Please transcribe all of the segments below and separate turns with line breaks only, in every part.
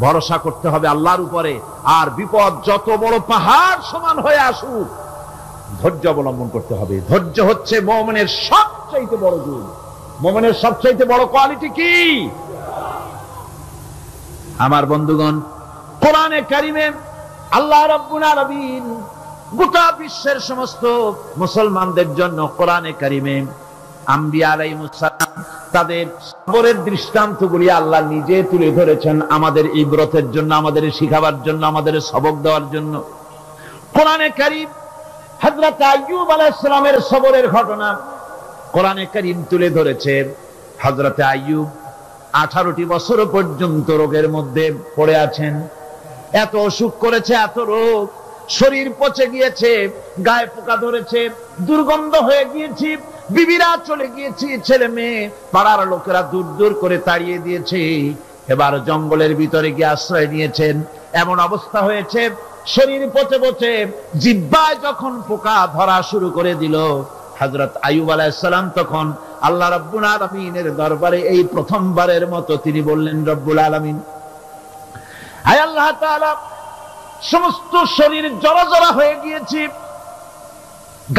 ভরসা করতে হবে আল্লাহর উপরে। আর বিপদ যত বড় পাহাড় সমান হয়ে আসুক, ধৈর্য অবলম্বন করতে হবে। ধৈর্য হচ্ছে মুমিনের সবচাইতে বড় গুণ। মুমিনের সবচাইতে বড় কোয়ালিটি কি? আমার বন্ধুগণ, কোরআনে কারিমে আল্লাহ রাব্বুল আলামিন গোটা বিশ্বের সমস্ত মুসলমানদের জন্য কোরআনে কারিমে আম্বিয়া আলাইহিস সালাম তাদের সবরের দৃষ্টান্তগুলি আল্লাহ নিজে তুলে ধরেছেন আমাদের ইবরতের জন্য, আমাদের শিখাবার জন্য, আমাদের সবক দেওয়ার জন্য। কোরআনে কারীম হযরত আইয়ুব আলাইহিস সালামের সবরের ঘটনা কোরআনে কারীম তুলে ধরেছে। হযরত আইয়ুব 18টি বছর পর্যন্ত রোগের মধ্যে পড়ে আছেন। এত অসুখ করেছে, এত রোগ, শরীর পচে গিয়েছে, গায়ে পোকা ধরেছে, দুর্গন্ধ হয়ে গিয়েছে, বিবিরা চলে গিয়েছে, ছেলে মেয়ে পাড়ার লোকেরা দূর দূর করে তাড়িয়ে দিয়েছে। এবার জঙ্গলের ভিতরে গিয়ে আশ্রয় নিয়েছেন। এমন অবস্থা হয়েছে, শরীর পচে পচে জিহ্বায় যখন পোকা ধরা শুরু করে দিল, হযরত আইয়ুব আলাইহিস সালাম তখন আল্লাহ রাব্বুল আলামিনের দরবারে এই প্রথমবারের মতো তিনি বললেন, রব্বুল আলামিন, আয় আল্লাহ তাআলা, সমস্ত শরীর জড়জড়া হয়ে গিয়েছে,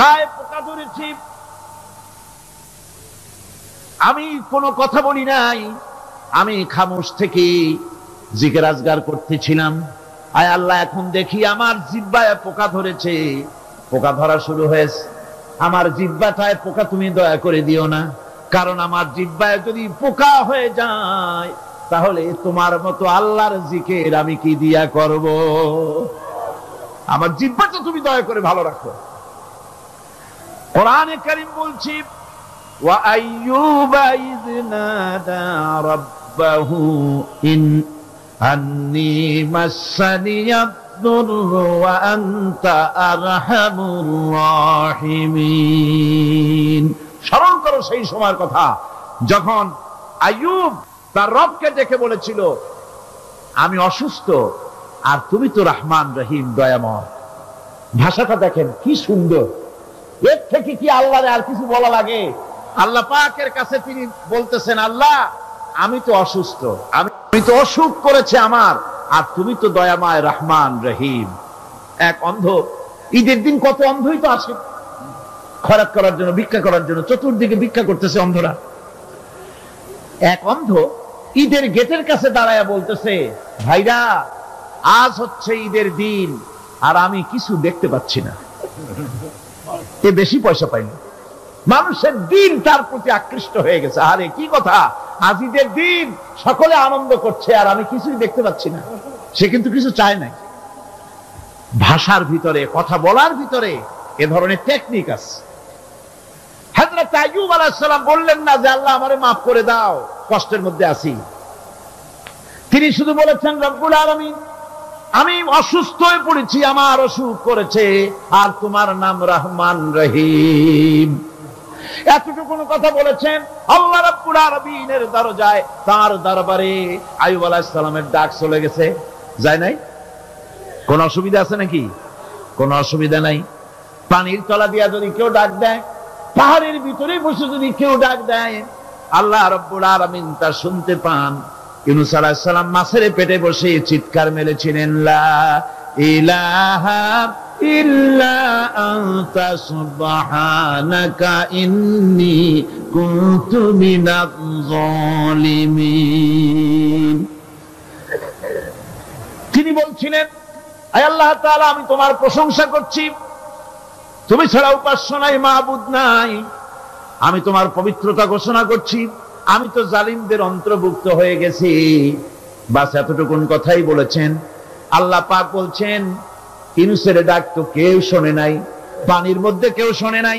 গায়ে পোকা ধরেছে, আমি কোনো কথা বলি নাই, আমি খামোশ থেকে জিকির আজগার করতেছিলাম। আয় আল্লাহ, এখন দেখি আমার জিহ্বায় পোকা ধরেছে, পোকা ধরা শুরু হয়েছে। আমার জিহ্বাটায় পোকা তুমি দয়া করে দিও না, কারণ আমার জিহ্বায় যদি পোকা হয়ে যায় তাহলে তোমার মতো আল্লাহর জিকির আমি কি দিয়া করব? আমার জিহ্বাটা তুমি দয়া করে ভালো রাখো। কোরআনে কারীম বলছি, ওয়া আইয়ুবা ইয নাদা রাব্বাহু ইন আন্নী মাসসানিয়াদ দুররু ওয়া আনতা আরহামুর রাহিমিন। স্মরণ করো সেই সময়ের কথা যখন আইয়ুব তার রবকে ডেকে বলেছিল, আমি অসুস্থ আর তুমি তো রহমান রহিম, দয়াময়। ভাষাটা দেখেন কি সুন্দর। এর থেকে কি আল্লাহর আর কিছু বলা লাগে? আল্লাহ পাকের কাছে তিনি বলতেছেন, আল্লাহ আমি তো অসুস্থ, আমি তো অসুখ করেছে আমার, আর তুমি তো দয়াময় রহমান রহিম। এক অন্ধ, ঈদের দিন কত অন্ধই তো আসে খয়রাত করার জন্য, ভিক্ষা করার জন্য, চতুর্দিকে ভিক্ষা করতেছে অন্ধরা। এক অন্ধ ঈদের গেটের কাছে দাঁড়ায়া বলতেছে, ভাইরা আজ হচ্ছে ঈদের দিন আর আমি কিছু দেখতে পাচ্ছি না। এ বেশি পয়সা পাইনি, মানুষের দিন তার প্রতি আকৃষ্ট হয়ে গেছে। আরে কি কথা, আজ ঈদের দিন, সকলে আনন্দ করছে আর আমি কিছুই দেখতে পাচ্ছি না। সে কিন্তু কিছু চায় নাই। ভাষার ভিতরে, কথা বলার ভিতরে এ ধরনের টেকনিক আছে। হযরত আইয়ুব আলাইহিস সালাম বললেন না যে আল্লাহ আমারে মাফ করে দাও, কষ্টের মধ্যে আছি। তিনি শুধু বলেছেন, রব্বুল আলামিন, আমি অসুস্থ হয়ে পড়েছি, আমার অসুখ করেছে, আর তোমার নাম রহমান রহিম। এতটুকু কথা বলেছেন। আল্লাহ রাব্বুল আলামিনের দরজায়, তার দরবারে আইয়ুব আলাইহিস সালামের ডাক চলে গেছে। যায় নাই? কোন অসুবিধা আছে নাকি? কোন অসুবিধা নাই। পানির তলা দিয়া যদি কেউ ডাক দেয়, পাহাড়ের ভিতরে বসে যদি কেউ ডাক দেয়, আল্লাহ রাব্বুল আলামিন তা শুনতে পান। ইউনূস আলাইহিস সালাম মাছের পেটে বসে চিৎকার মেরেছিলেন, লা ইলাহা ইল্লা আনতা সুবহানাকা ইন্নী কুনতু মিনাজ জালিমিন। তিনি বলছিলেন, আয় আল্লাহ তাআলা, আমি তোমার প্রশংসা করছি, তুমি ছাড়া উপাস্য নাই, মাবুদ নাই। আমি তোমার পবিত্রতা ঘোষণা করছি, আমি তো জালিমদের অন্তর্ভুক্ত হয়ে গেছি। বাস এতটুকুন কথাই বলেছেন। আল্লাহ পাক বলছেন, ইউনূসের ডাক তো কেউ শোনে নাই, পানির মধ্যে কেউ শোনে নাই,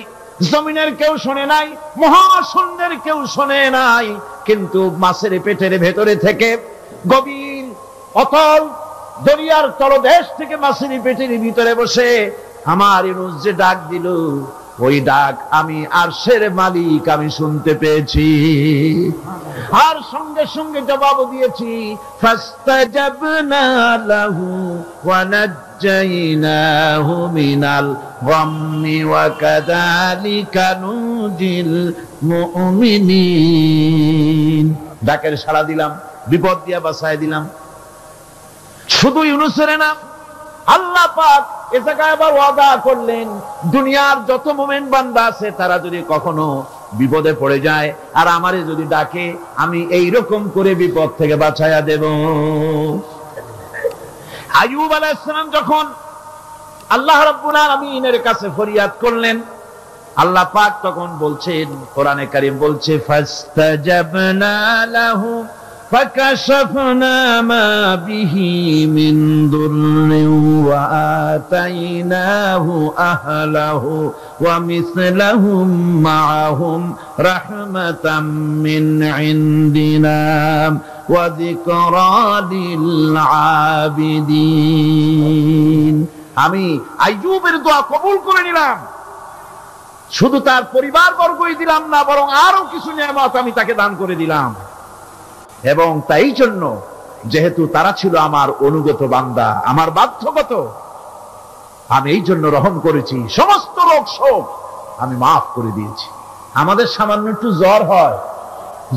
জমিনের কেউ শোনে নাই, মহাশূন্যের কেউ শোনে নাই, কিন্তু মাছের পেটের ভেতরে থেকে, গভীর অতল দরিয়ার তলদেশ থেকে মাছের পেটের ভিতরে বসে আমার ইউনূস যে ডাক দিল, ওই ডাক আমি আরশের মালিক আমি শুনতে পেয়েছি, আর সঙ্গে সঙ্গে জবাব দিয়েছি, ফাস্তাজাবনা লাহু ওয়া নাজ্জাইনাহু মিনাল গাম্মি ওয়া কাযালিকা নুজিল মুমিনিন। ডাকের সাড়া দিলাম, বিপদ দিয়া বাঁচায় দিলাম। শুধু ইউনূসের না, আল্লাহ পাক এ জায়গায় আবার ওয়াদা করলেন, দুনিয়ার যত মুমিন বান্দা আছে তারা যদি কখনো বিপদে পড়ে যায় আর আমারে যদি ডাকে, আমি এই রকম করে বিপদ থেকে বাঁচায়া দেব। আইয়ুব আলাইহিস সালাম যখন আল্লাহ রাব্বুল আলামিনের কাছে ফরিয়াদ করলেন, আল্লাহ পাক তখন বলছেন, কোরআনে কারীম বলছে, ফাস্তাজাবনা লাহু ফাকাশাফনা মা বিহি মিন দুররিন ওয়া আতাইনাহু আহলাহু ওয়া মিসলাহুম মাআহুম রাহমাতাম মিন ইনদিনা ওয়া যিকরা লিল আবিদিন। আমি আইয়ুবের দোয়া কবুল করে নিলাম, শুধু তার পরিবার বর্গই দিলাম না, বরং আরো কিছু নিয়ামত আমি তাকে দান করে দিলাম। এবং তাই জন্য যেহেতু তারা ছিল আমার অনুগত বান্দা, আমার বাধ্যগত, আমি এই জন্য রহম করেছি, সমস্ত রোগ শোক আমি মাফ করে দিয়েছি। আমাদের সামান্য একটু জ্বর হয়,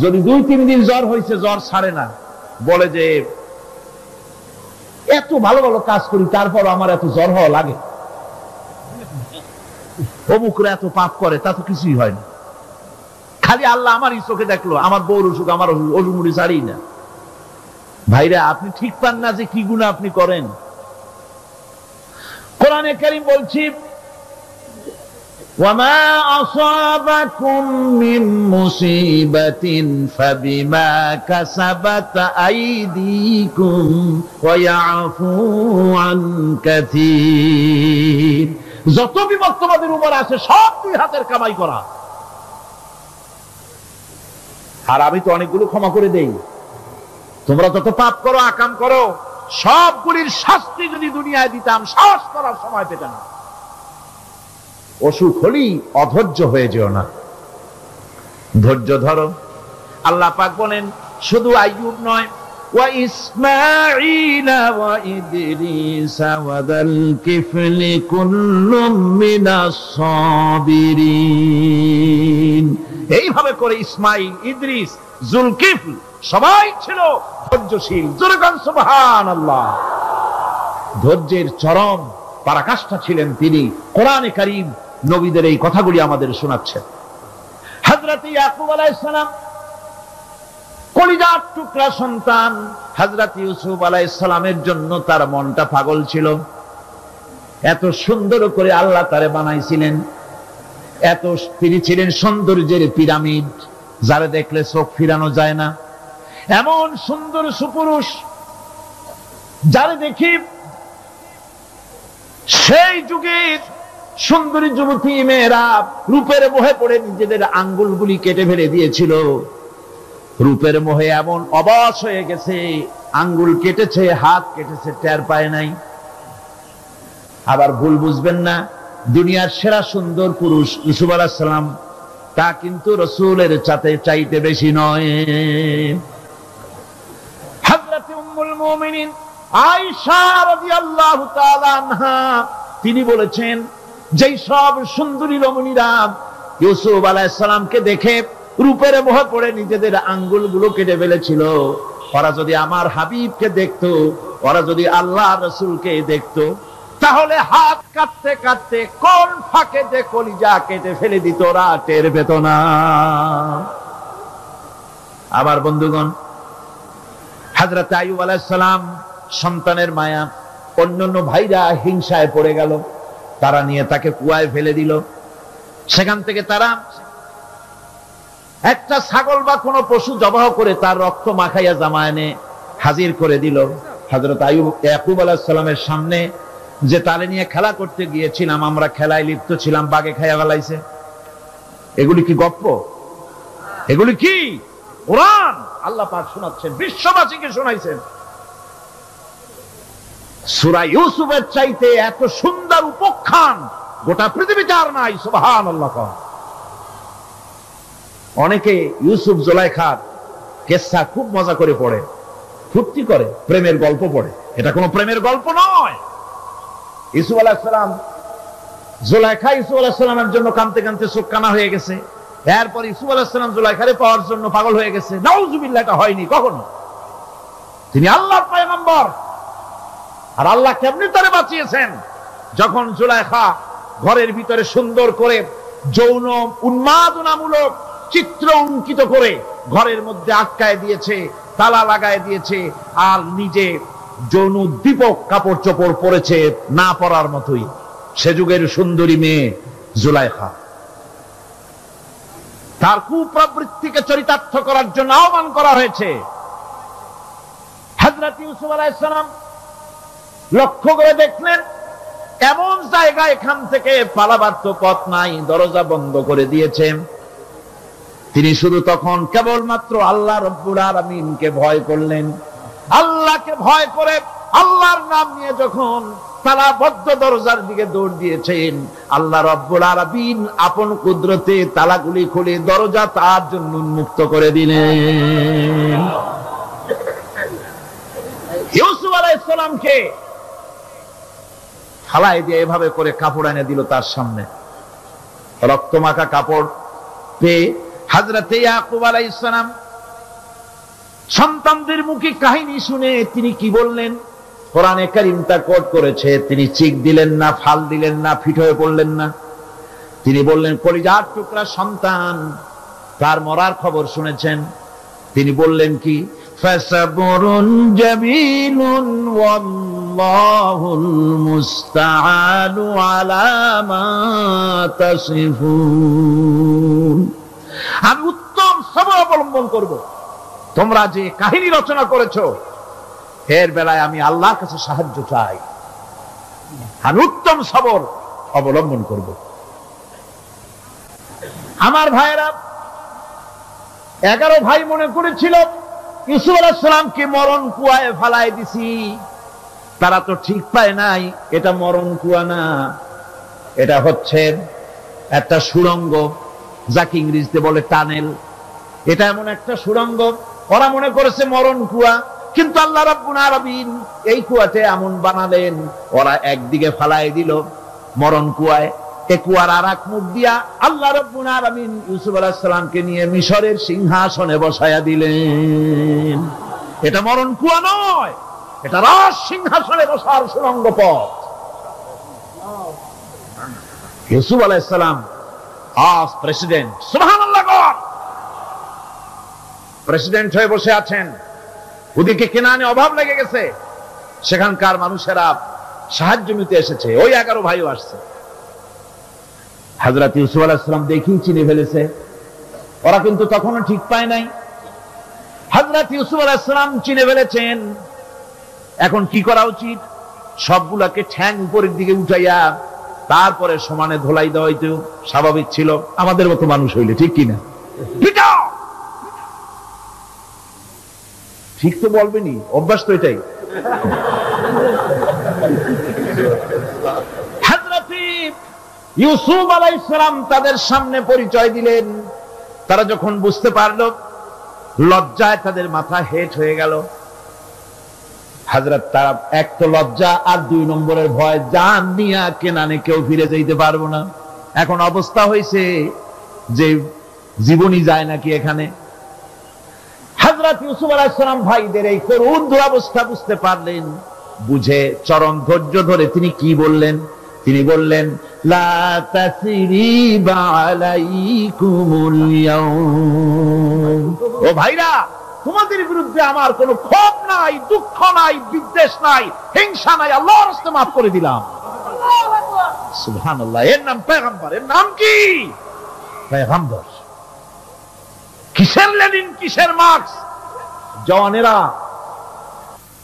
যদি 2-3 দিন জ্বর হয়েছে, জ্বর ছাড়ে না, বলে যে এত ভালো ভালো কাজ করি তারপর আমার এত জ্বর হওয়া লাগে, অমুকরা এত পাপ করে, তা তো কিছুই হয় না। খালি আল্লাহ আমার চোখে দেখলো, আমার বউর অসুখ, আমার অজুমুড়ি ছাড়ি না। ভাইরা, আপনি ঠিক পান না যে কি গুনাহ আপনি করেন। কোরআনে কারীম বলছি, ওয়ামা আসাবাকুম মিন মুসিবাতিন ফাবিমা কাসাবাত আইদিকুম ওয়া ইয়াফু আন কাসীর। যত বিপদ তোমাদের উপর আছে সব দুই হাতের কামাই করা। আর আমি তো অনেকগুলো ক্ষমা করে দেই। তোমরা যত পাপ করো, আকাম করো, সবগুলির শাস্তি যদি দুনিয়ায় দিতাম, সাহস করার সময় পেতে না। অসুখ হলেই অধৈর্য হয়ে যেও না, ধৈর্য ধরো। আল্লাহ পাক বলেন, শুধু আইয়ুব নয়, ওয়া ইসমাঈলা ওয়া ইদরিসা ওয়া যাল কিফলি কুল্লুম মিনাস সাবিরিন। এইভাবে করে ইসমাঈল, ইদ্রিস, যুলকিফল সবাই ছিল ধৈর্যশীল। জোরে বলেন সুবহানাল্লাহ। ধৈর্যের চরম পরাকাষ্ঠা ছিলেন তিনি। কোরআনে কারীম নবীদের এই কথাগুলি আমাদের শোনাচ্ছেন। হযরত ইয়াকুব আলাইহিস সালাম কলিজার টুকরা সন্তান হযরত ইউসুফ আলাইহিস সালামের জন্য তার মনটা পাগল ছিল। এত সুন্দর করে আল্লাহ তারে বানাইছিলেন, এত তিনি ছিলেন সৌন্দর্যের পিরামিড, যারে দেখলে চোখ ফিরানো যায় না, এমন সুন্দর সুপুরুষ, যারে দেখি সেই যুগের সুন্দরী যুবতী মেয়েরা রূপের মোহে পড়ে নিজেদের আঙ্গুলগুলি কেটে ফেলে দিয়েছিল। রূপের মোহে এমন অবশ হয়ে গেছে, আঙ্গুল কেটেছে, হাত কেটেছে, টের পায় নাই। আবার ভুল বুঝবেন না, দুনিয়ার সেরা সুন্দর পুরুষ ইউসুফ আলাইহিস সালাম, তা কিন্তু রাসূলের চাইতে বেশি নয়। হযরত উম্মুল মুমিনিন আয়েশা রাদিয়াল্লাহু তাআলা আনহা তিনি বলেছেন, যেই সব সুন্দরী রমণীরা ইউসুফ আলাইহিস সালামকে দেখে রূপের মোহে পড়ে নিজেদের আঙ্গুলগুলো কেটে ফেলেছিল, ওরা যদি আমার হাবিবকে দেখতো, ওরা যদি আল্লাহ রাসূলকে দেখতো, তাহলে হাত কাটতে কাটতে কোন ফাঁকে যে কলিজা কেটে ফেলে দিত, ওরা টের পেত না। আবার বন্ধুগণ, হযরত আইয়ুব আলাইহিস সালাম সন্তানের মায়া, অন্যান্য ভাইরা হিংসায় পড়ে গেল, তারা নিয়ে তাকে কুয়ায় ফেলে দিল। সেখান থেকে তারা একটা ছাগল বা কোনো পশু জবাহ করে তার রক্ত মাখাইয়া জামায়ানে হাজির করে দিল। হযরত ইয়াকুব আলাইহিস সালামের সামনে যে তালে নিয়ে খেলা করতে গিয়েছিলাম, আমরা খেলায় লিপ্ত ছিলাম, বাগে খাইয়া ফেলাইছে। এগুলি কি গপ্প? এগুলি কি কোরআন? আল্লাহ পাক শোনাচ্ছেন, বিশ্ববাসীকে শোনাইছেন। সূরা ইউসুফের চাইতে এত সুন্দর উপাখ্যান গোটা পৃথিবীতে আর নাই। সুবহানাল্লাহ। অনেকে ইউসুফ জুলাইখার কিসসা খুব মজা করে পড়ে, ফুর্তি করে, প্রেমের গল্প পড়ে। এটা কোনো প্রেমের গল্প নয়। ইউসুফ আলাইহিস সালাম, জুলাইখা ইউসুফ আলাইহিস সালামের জন্য কাঁদতে কাঁদতে চোখ কানা হয়ে গেছে। এরপর ইউসুফ আলাইহিস সালাম জুলাইখারে পাওয়ার জন্য পাগল হয়ে গেছে। নাউজুবিল্লাহ, এটা হয়নি কখনো। তিনি আল্লাহর পয়গম্বর, আর আল্লাহ কেমনি তারে বাঁচিয়েছেন, যখন জুলাইখা ঘরের ভিতরে সুন্দর করে যৌন উন্মাদনামূলক চিত্র অঙ্কিত করে ঘরের মধ্যে আটকায় দিয়েছে, তালা লাগায় দিয়েছে, আর নিজে যৌন উদ্দীপক কাপড় চোপড় পরেছে না পরার মতোই। সে যুগের সুন্দরী মেয়ে জুলাইখা। তার কুপ্রবৃত্তিকে চরিতার্থ করার জন্য আহ্বান করা হয়েছে। হযরত ইউসুফ আলাইহিস সালাম লক্ষ্য করে দেখলেন এমন জায়গা, এখান থেকে পালাবার তো পথ নাই, দরজা বন্ধ করে দিয়েছে। তিনি শুধু তখন কেবলমাত্র আল্লাহ রব্বুল আলামিনকে ভয় করলেন। আল্লাহকে ভয় করে আল্লাহর নাম নিয়ে যখন তালাবদ্ধ দরজার দিকে দৌড় দিয়েছেন, আল্লাহ রব্বুল আলামিন আপন কুদরতে তালাগুলি খুলে দরজা তার জন্য উন্মুক্ত করে দিলেন। ইউসুফ আলাইহিস সালামকে থালায় দিয়ে এভাবে করে কাপড় এনে দিল তার সামনে, রক্তমাখা কাপড় পেয়ে হযরত ইয়াকুব আলাইহিস সালাম সন্তানদের মুখে কাহিনী শুনে তিনি কি বললেন? কোরআনে কারীম তা কোট করেছে। তিনি চিক দিলেন না, ফাল দিলেন না, ফিট হয়ে পড়লেন না। তিনি বললেন, কলিজার টুকরা সন্তান তার মরার খবর শুনেছেন। তিনি বললেন কি? ফাসাবরুন জামিলুন ওয়াল্লাহুল মুস্তাআনু আলা মা তাসিফুন। আমি উত্তম সবর অবলম্বন করব। তোমরা যে কাহিনী রচনা করেছো এর বেলায় আমি আল্লাহর কাছে সাহায্য চাই। আমি উত্তম সবর অবলম্বন করব। আমার ভাইয়েরা, 11 ভাই মনে করেছিল ইউসুফ আলাইহিস সালামকে মরণ কুয়ায় ফালাই দিছি। তারা তো ঠিক পায় নাই এটা মরণ কুয়া না, এটা হচ্ছে একটা সুড়ঙ্গ, যাকে ইংরেজিতে বলে টানেল। এটা এমন একটা সুড়ঙ্গ, ওরা মনে করেছে মরণ কুয়া, কিন্তু আল্লাহ রাব্বুল আলামিন এই কুয়াতে এমন বানালেন, ওরা একদিকে ফালাই দিল মরণ কুয়ায়, এই কুয়ার আরেক মুখ দিয়া আল্লাহ রাব্বুল আলামিন ইউসুফ আলাইহিস সালামকে নিয়ে মিশরের সিংহাসনে বসায়া দিলেন। এটা মরণ কুয়া নয়, এটা রাজ সিংহাসনে বসার সুড়ঙ্গ পথ। ইউসুফ আলাইহিস সালাম আজ প্রেসিডেন্ট, সুবহানাল্লাহ, প্রেসিডেন্ট হয়ে বসে আছেন। ওদিকে কেনানে অভাব লেগে গেছে, সেখানকার মানুষেরা সাহায্য নিতে এসেছে, ওই 11 ভাইও আসছে। হযরত ইউসুফ আলাইহিস সালাম দেখেই চিনে ফেলেছে, ওরা কিন্তু তখনও ঠিক পায় নাই। হযরত ইউসুফ আলাইহিস সালাম চিনে ফেলেছেন। এখন কি করা উচিত? সবগুলাকে ঠ্যাং উপরের দিকে উঠাইয়া তারপরে সমানে ধোলাই দেওয়াই তো স্বাভাবিক ছিল, আমাদের মতো মানুষ হইলে, ঠিক কিনা? ঠিক তো বলবেনি, অভ্যাস তো এটাই। হযরত ইউসুফ আলাইহিস সালাম তাদের সামনে পরিচয় দিলেন। তারা যখন বুঝতে পারলো, লজ্জায় তাদের মাথা হেট হয়ে গেল। হযরত, তারা এক তো লজ্জা, আর 2 নম্বরের ভয়, জান নিয়া কেনানে কেউ ফিরে যেতে পারবো না। এখন অবস্থা হয়েছে যে জীবনই যায় নাকি এখানে। হযরত ইউসুফ আলাইহিস সালাম ভাইদের এই করুণ দুরবস্থা বুঝতে পারলেন, বুঝে চরম ধৈর্য ধরে তিনি কি বললেন? তিনি বললেন, লা তাসরিবা আলাইকুমুল ইয়াউম। ও ভাইরা, তোমাদের বিরুদ্ধে আমার কোনো ক্ষোভ নাই, দুঃখ নাই, বিদ্বেষ নাই, হিংসা নাই, আল্লাহর রাস্তে মাফ করে দিলাম। সুবহানাল্লাহ। এর নাম পয়গম্বর। এর নাম কি? পয়গম্বর। কিসের লেনিন, কিসের মার্কস? জওয়ানেরা,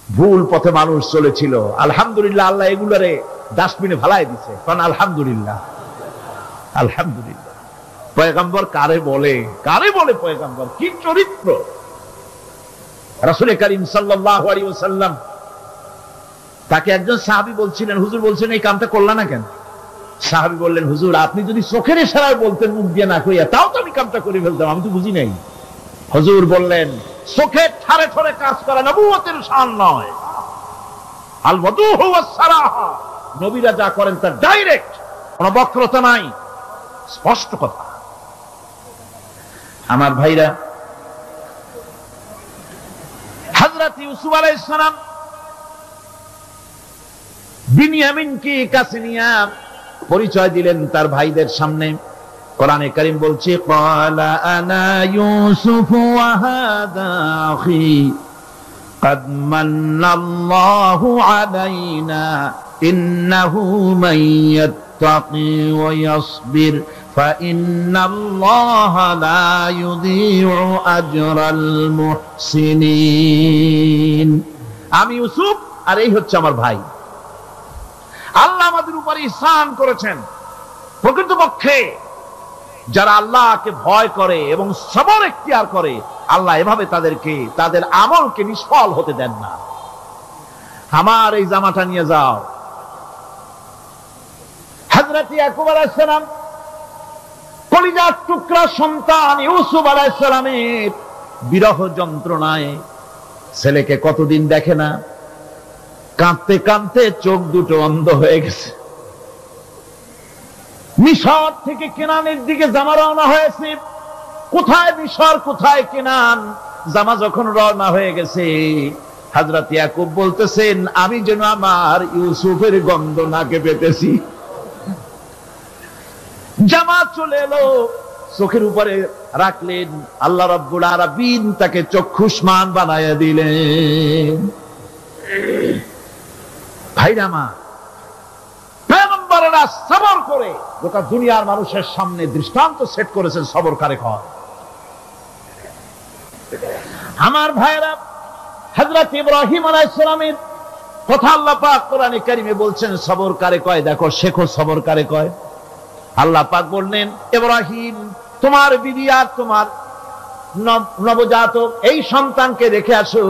ভুল পথে মানুষ চলেছিল, আলহামদুলিল্লাহ আল্লাহ এগুলারে ডাস্টবিনে ফেলাই দিছে। কারণ আলহামদুলিল্লাহ, আলহামদুলিল্লাহ। পয়গম্বর কারে বলে? কারে বলে পয়গম্বর? কি চরিত্র! রাসূল করিম সাল্লাল্লাহু আলাইহি ওয়াসাল্লাম তাকে একজন সাহাবী বলছিলেন, হুজুর বলছেন এই কামটা করলা না কেন? সাহাবী বললেন, হুজুর আপনি যদি চোখের ইশারায় বলতেন মুখ দিয়ে না কইয়া, তাও তো আমি কামটা করে ফেলতাম, আমি তো বুঝি নাই। হুজুর বললেন, চোখের ঠারে ঠারে কাজ করা নবুয়তের শান নয়। আল ওয়াদুহু ওয়াস সারাহা, নবীরা যা করেন তা ডাইরেক্ট, কোনো বক্রতা নাই, স্পষ্ট কথা। আমার ভাইরা, হযরত ইউসুফ আলাইহিস সালাম বিনিয়ামিনকে কাছে নিয়ে পরিচয় দিলেন তার ভাইদের সামনে। কোরআনে কারীম বলছে, ক্বালা আনা ইউসুফ ওয়া হাদা আখি قد من الله علينا إنه من يتقي ويصبر فإن الله لا يضيع أجر المحسنين। আমি ইউসুফ আর এই হচ্ছে আমার ভাই। আল্লাহ আমাদের উপর ইহসান করেছেন। প্রকৃতপক্ষে যারা আল্লাহকে ভয় করে এবং সবর ইখতিয়ার করে, আল্লাহ এভাবে তাদেরকে তাদের আমলকে নিষ্ফল হতে দেন না। আমার এই জামাটা নিয়ে যাও। হযরত ইয়াকুব আলাইহিস সালাম কলিজার টুকরা সন্তান ইউসুফ আলাইহিস সালামের বিরহ যন্ত্রণায় ছেলেকে কতদিন দেখে না, কাঁদতে কাঁদতে চোখ দুটো অন্ধ হয়ে গেছে। মিশর থেকে কেনানের দিকে জামা রওনা হয়েছে। কোথায় মিশর, কোথায় কেনান? জামা যখন রওনা হয়ে গেছে, হযরত ইয়াকুব বলতেছেন, আমি যেন আমার ইউসুফের গন্ধ নাকে পেতেছি। জামা চলে এলো, চোখের উপরে রাখলেন, আল্লাহ রাব্বুল আলামিন তাকে চক্ষুষ্মান বানায়া দিলেন। ভাইরা আমার, পয়গম্বরেরা সবর করে গোটা দুনিয়ার মানুষের সামনে দৃষ্টান্ত সেট করেছেন সবর কারে কয়। আমার ভাইরা, হযরত ইব্রাহিম আলাইহিস সালামের কথা আল্লাহ পাক কোরআনে কারীমে বলছেন সবর কারে কয়। দেখো, শেখো সবর কারে কয়। আল্লাহ পাক বললেন, ইব্রাহিম তোমার বিবি আর তোমার নবজাতক এই সন্তানকে রেখে আসো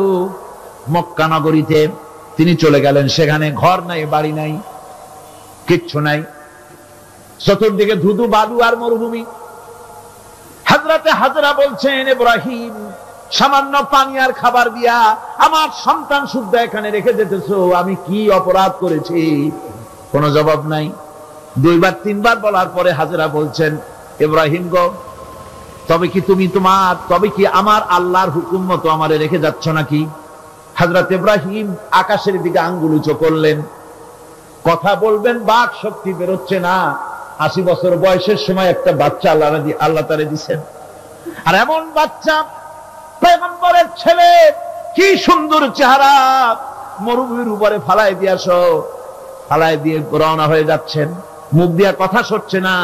মক্কা নগরীতে। তিনি চলে গেলেন। সেখানে ঘর নাই, বাড়ি নাই, কিচ্ছু নাই, চতুর্দিকে ধুধু বালু আর মরুভূমি। হযরতে হাজরা বলছেন, ইব্রাহিম সামান্য পানি আর খাবার দিয়া আমার সন্তান শুদ্ধ এখানে রেখে যেতেছো, আমি কি অপরাধ করেছি? কোনো জবাব নাই। দুইবার তিনবার বলার পরে হাজরা বলছেন, ইব্রাহিম গো, তবে কি আমার আল্লাহর হুকুম মতো আমারে রেখে যাচ্ছ নাকি? হযরত ইব্রাহিম আকাশের দিকে আঙ্গুল উঁচু করলেন। কথা বলবেন, বাক শক্তি বেরোচ্ছে না। 80 বছর বয়সের সময় একটা বাচ্চা আল্লাহ তারে দিচ্ছেন। আর এমন বাচ্চা, পয়গম্বরের ছেলে, কি সুন্দর চেহারা, মরুভূমির উপরে ফালাই দিয়ে রওনা হয়ে যাচ্ছেন। মুখ দিয়া কথা সরছে না,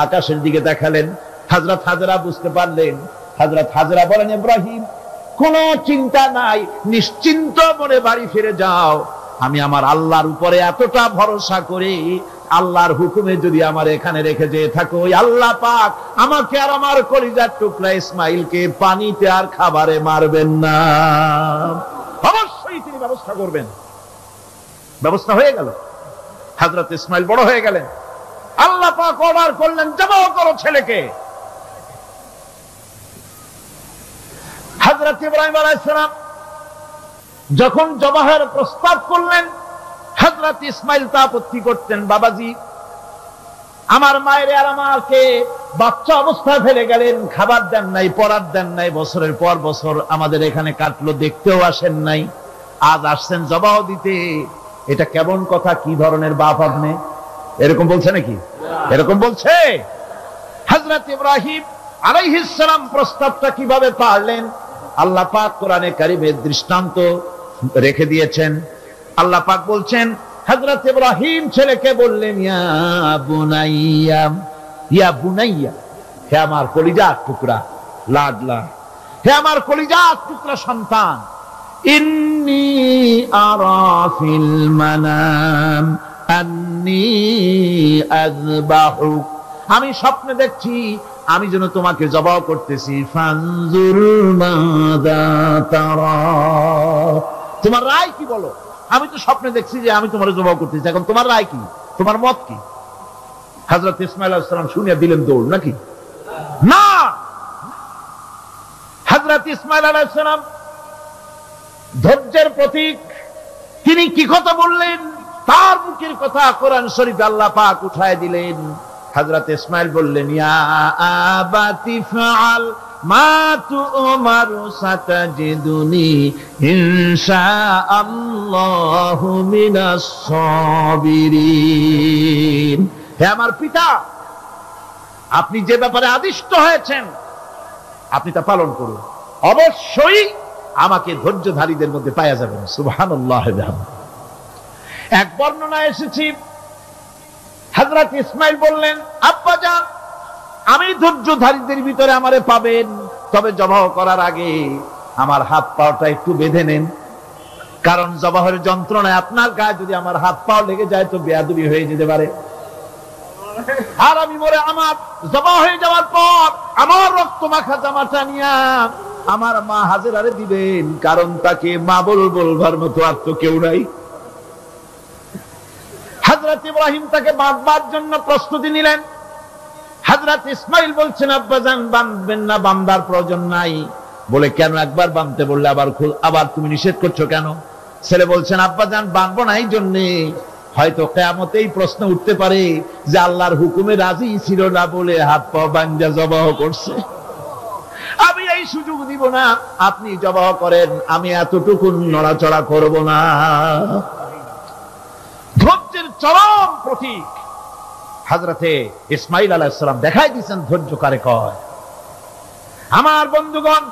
আকাশের দিকে দেখালেন। হযরত হাজরা বুঝতে পারলেন। হযরত হাজরা বলেন, ইব্রাহিম কোনো চিন্তা নাই, নিশ্চিন্ত মনে বাড়ি ফিরে যাও। আমি আমার আল্লাহর উপরে এতটা ভরসা করি, আল্লাহর হুকুমে যদি আমার এখানে রেখে যেয়ে থাকো, ওই আল্লাহ পাক আমাকে আর আমার কলিজার টুকরা ইসমাইলকে পানিতে আর খাবারে মারবেন না, অবশ্যই তিনি ব্যবস্থা করবেন। ব্যবস্থা হয়ে গেল। হযরত ইসমাইল বড় হয়ে গেলেন। আল্লাহ পাক অর্ডার করলেন, জবাহ করো ছেলেকে। হযরত ইব্রাহিম আলাইহিস সালাম যখন জবাহের প্রস্তাব করলেন, হযরত ইসমাইল তা আপত্তি করতেন, বাবাজি আমার মায়ের আর আমাকে বাচ্চা অবস্থায় ফেলে গেলেন, খাবার দেন নাই, পরার দেন নাই, বছরের পর বছর আমাদের এখানে কাটলো, দেখতেও আসেন নাই, আজ আসছেন জবাহ দিতে। এটা কেমন কথা? কি ধরনের বাপ আপনি? এরকম বলছে নাকি? এরকম বলছে? হযরত ইব্রাহিম আলাইহিস সালাম প্রস্তাবটা কিভাবে পারলেন? আল্লাহ পাক কোরআনে কারীমে দৃষ্টান্ত রেখে দিয়েছেন। আল্লাহ পাক বলছেন, হযরত ইব্রাহিম ছেলেকে বললেন, ইয়া বুনাইয়া, হে আমার কলিজার টুকরা লাডলা, হে আমার কলিজার টুকরা সন্তান, ইন্নী আরা ফিল মানাম আন্নী আযবাহুক, আমি স্বপ্নে দেখছি আমি যেন তোমাকে জবাহ করতেছি। ফানজুর মাযা তারা, তোমার রায় কি বলো? আমি তো স্বপ্নে দেখছি যে আমি তোমার জবাহ করতেছি, এখন তোমার রায় কি, তোমার মত কি? হযরত ইসমাঈল আলাইহিস সালাম শুনিয়া দিলেন দৌড়, নাকি না? হযরত ইসমাঈল আলাইহিস সালাম ধৈর্যের প্রতীক, তিনি কি কথা বললেন? তার মুখের কথা কোরআন শরীফে আল্লাহ পাক উঠায় দিলেন। হযরত ইসমাঈল বললেন, ইয়া আবাতি ফাআল মা তু'মারু সাতাজিদুনি ইনশাআল্লাহু মিনাস সাবিরিন। হে আমার পিতা, আপনি যে ব্যাপারে আদিষ্ট হয়েছেন আপনি তা পালন করুন, অবশ্যই আমাকে ধৈর্যধারীদের মধ্যে পাওয়া যাবেন। সুবহানাল্লাহ। এক বর্ণনা এসেছে, হযরত ইসমাঈল বললেন, আব্বাজান আমি ধৈর্যধারীদের ভিতরে আমারে পাবেন, তবে জবাহ করার আগে আমার হাত পাটা একটু বেঁধে নেন, কারণ জবাহের যন্ত্রণায় আপনার গায়ে যদি আমার হাত পাও লেগে যায় তো বেয়াদবি হয়ে যেতে পারে। আর আমি মরে আমার জবাহ হয়ে যাওয়ার পর আমার রক্ত মাখা জামাটা নিয়া আমার মা হাজেরারে দিবেন, কারণ তাকে মা বলবার মতো আর তো কেউ নাই। হযরত ইব্রাহিম তাকে বাঁধবার জন্য প্রস্তুতি নিলেন। হযরত ইসমাঈল বলছেন, আব্বাজান বাঁধবেন না, বাঁধার প্রয়োজন নাই। বলে কেন? একবার বাঁধতে বললে আবার তুমি নিষেধ করছো কেন? ছেলে বলছেন, আব্বাজান বাঁধবো না এই জন্যে, হয়তো কিয়ামতেই প্রশ্ন উঠতে পারে যে আল্লাহর হুকুমে রাজি ছিল না বলে হাত পা বাঁধা জবাহ করছে। আমি এই সুযোগ দিব না, আপনি জবাহ করেন, আমি এতটুকু নড়াচড়া করব না। ধৈর্যের চরম প্রতীক হযরতে ইসমাঈল আলাইহিস সালাম দেখাই দিয়েছেন ধৈর্য কারে কয়। আমার বন্ধুগণ,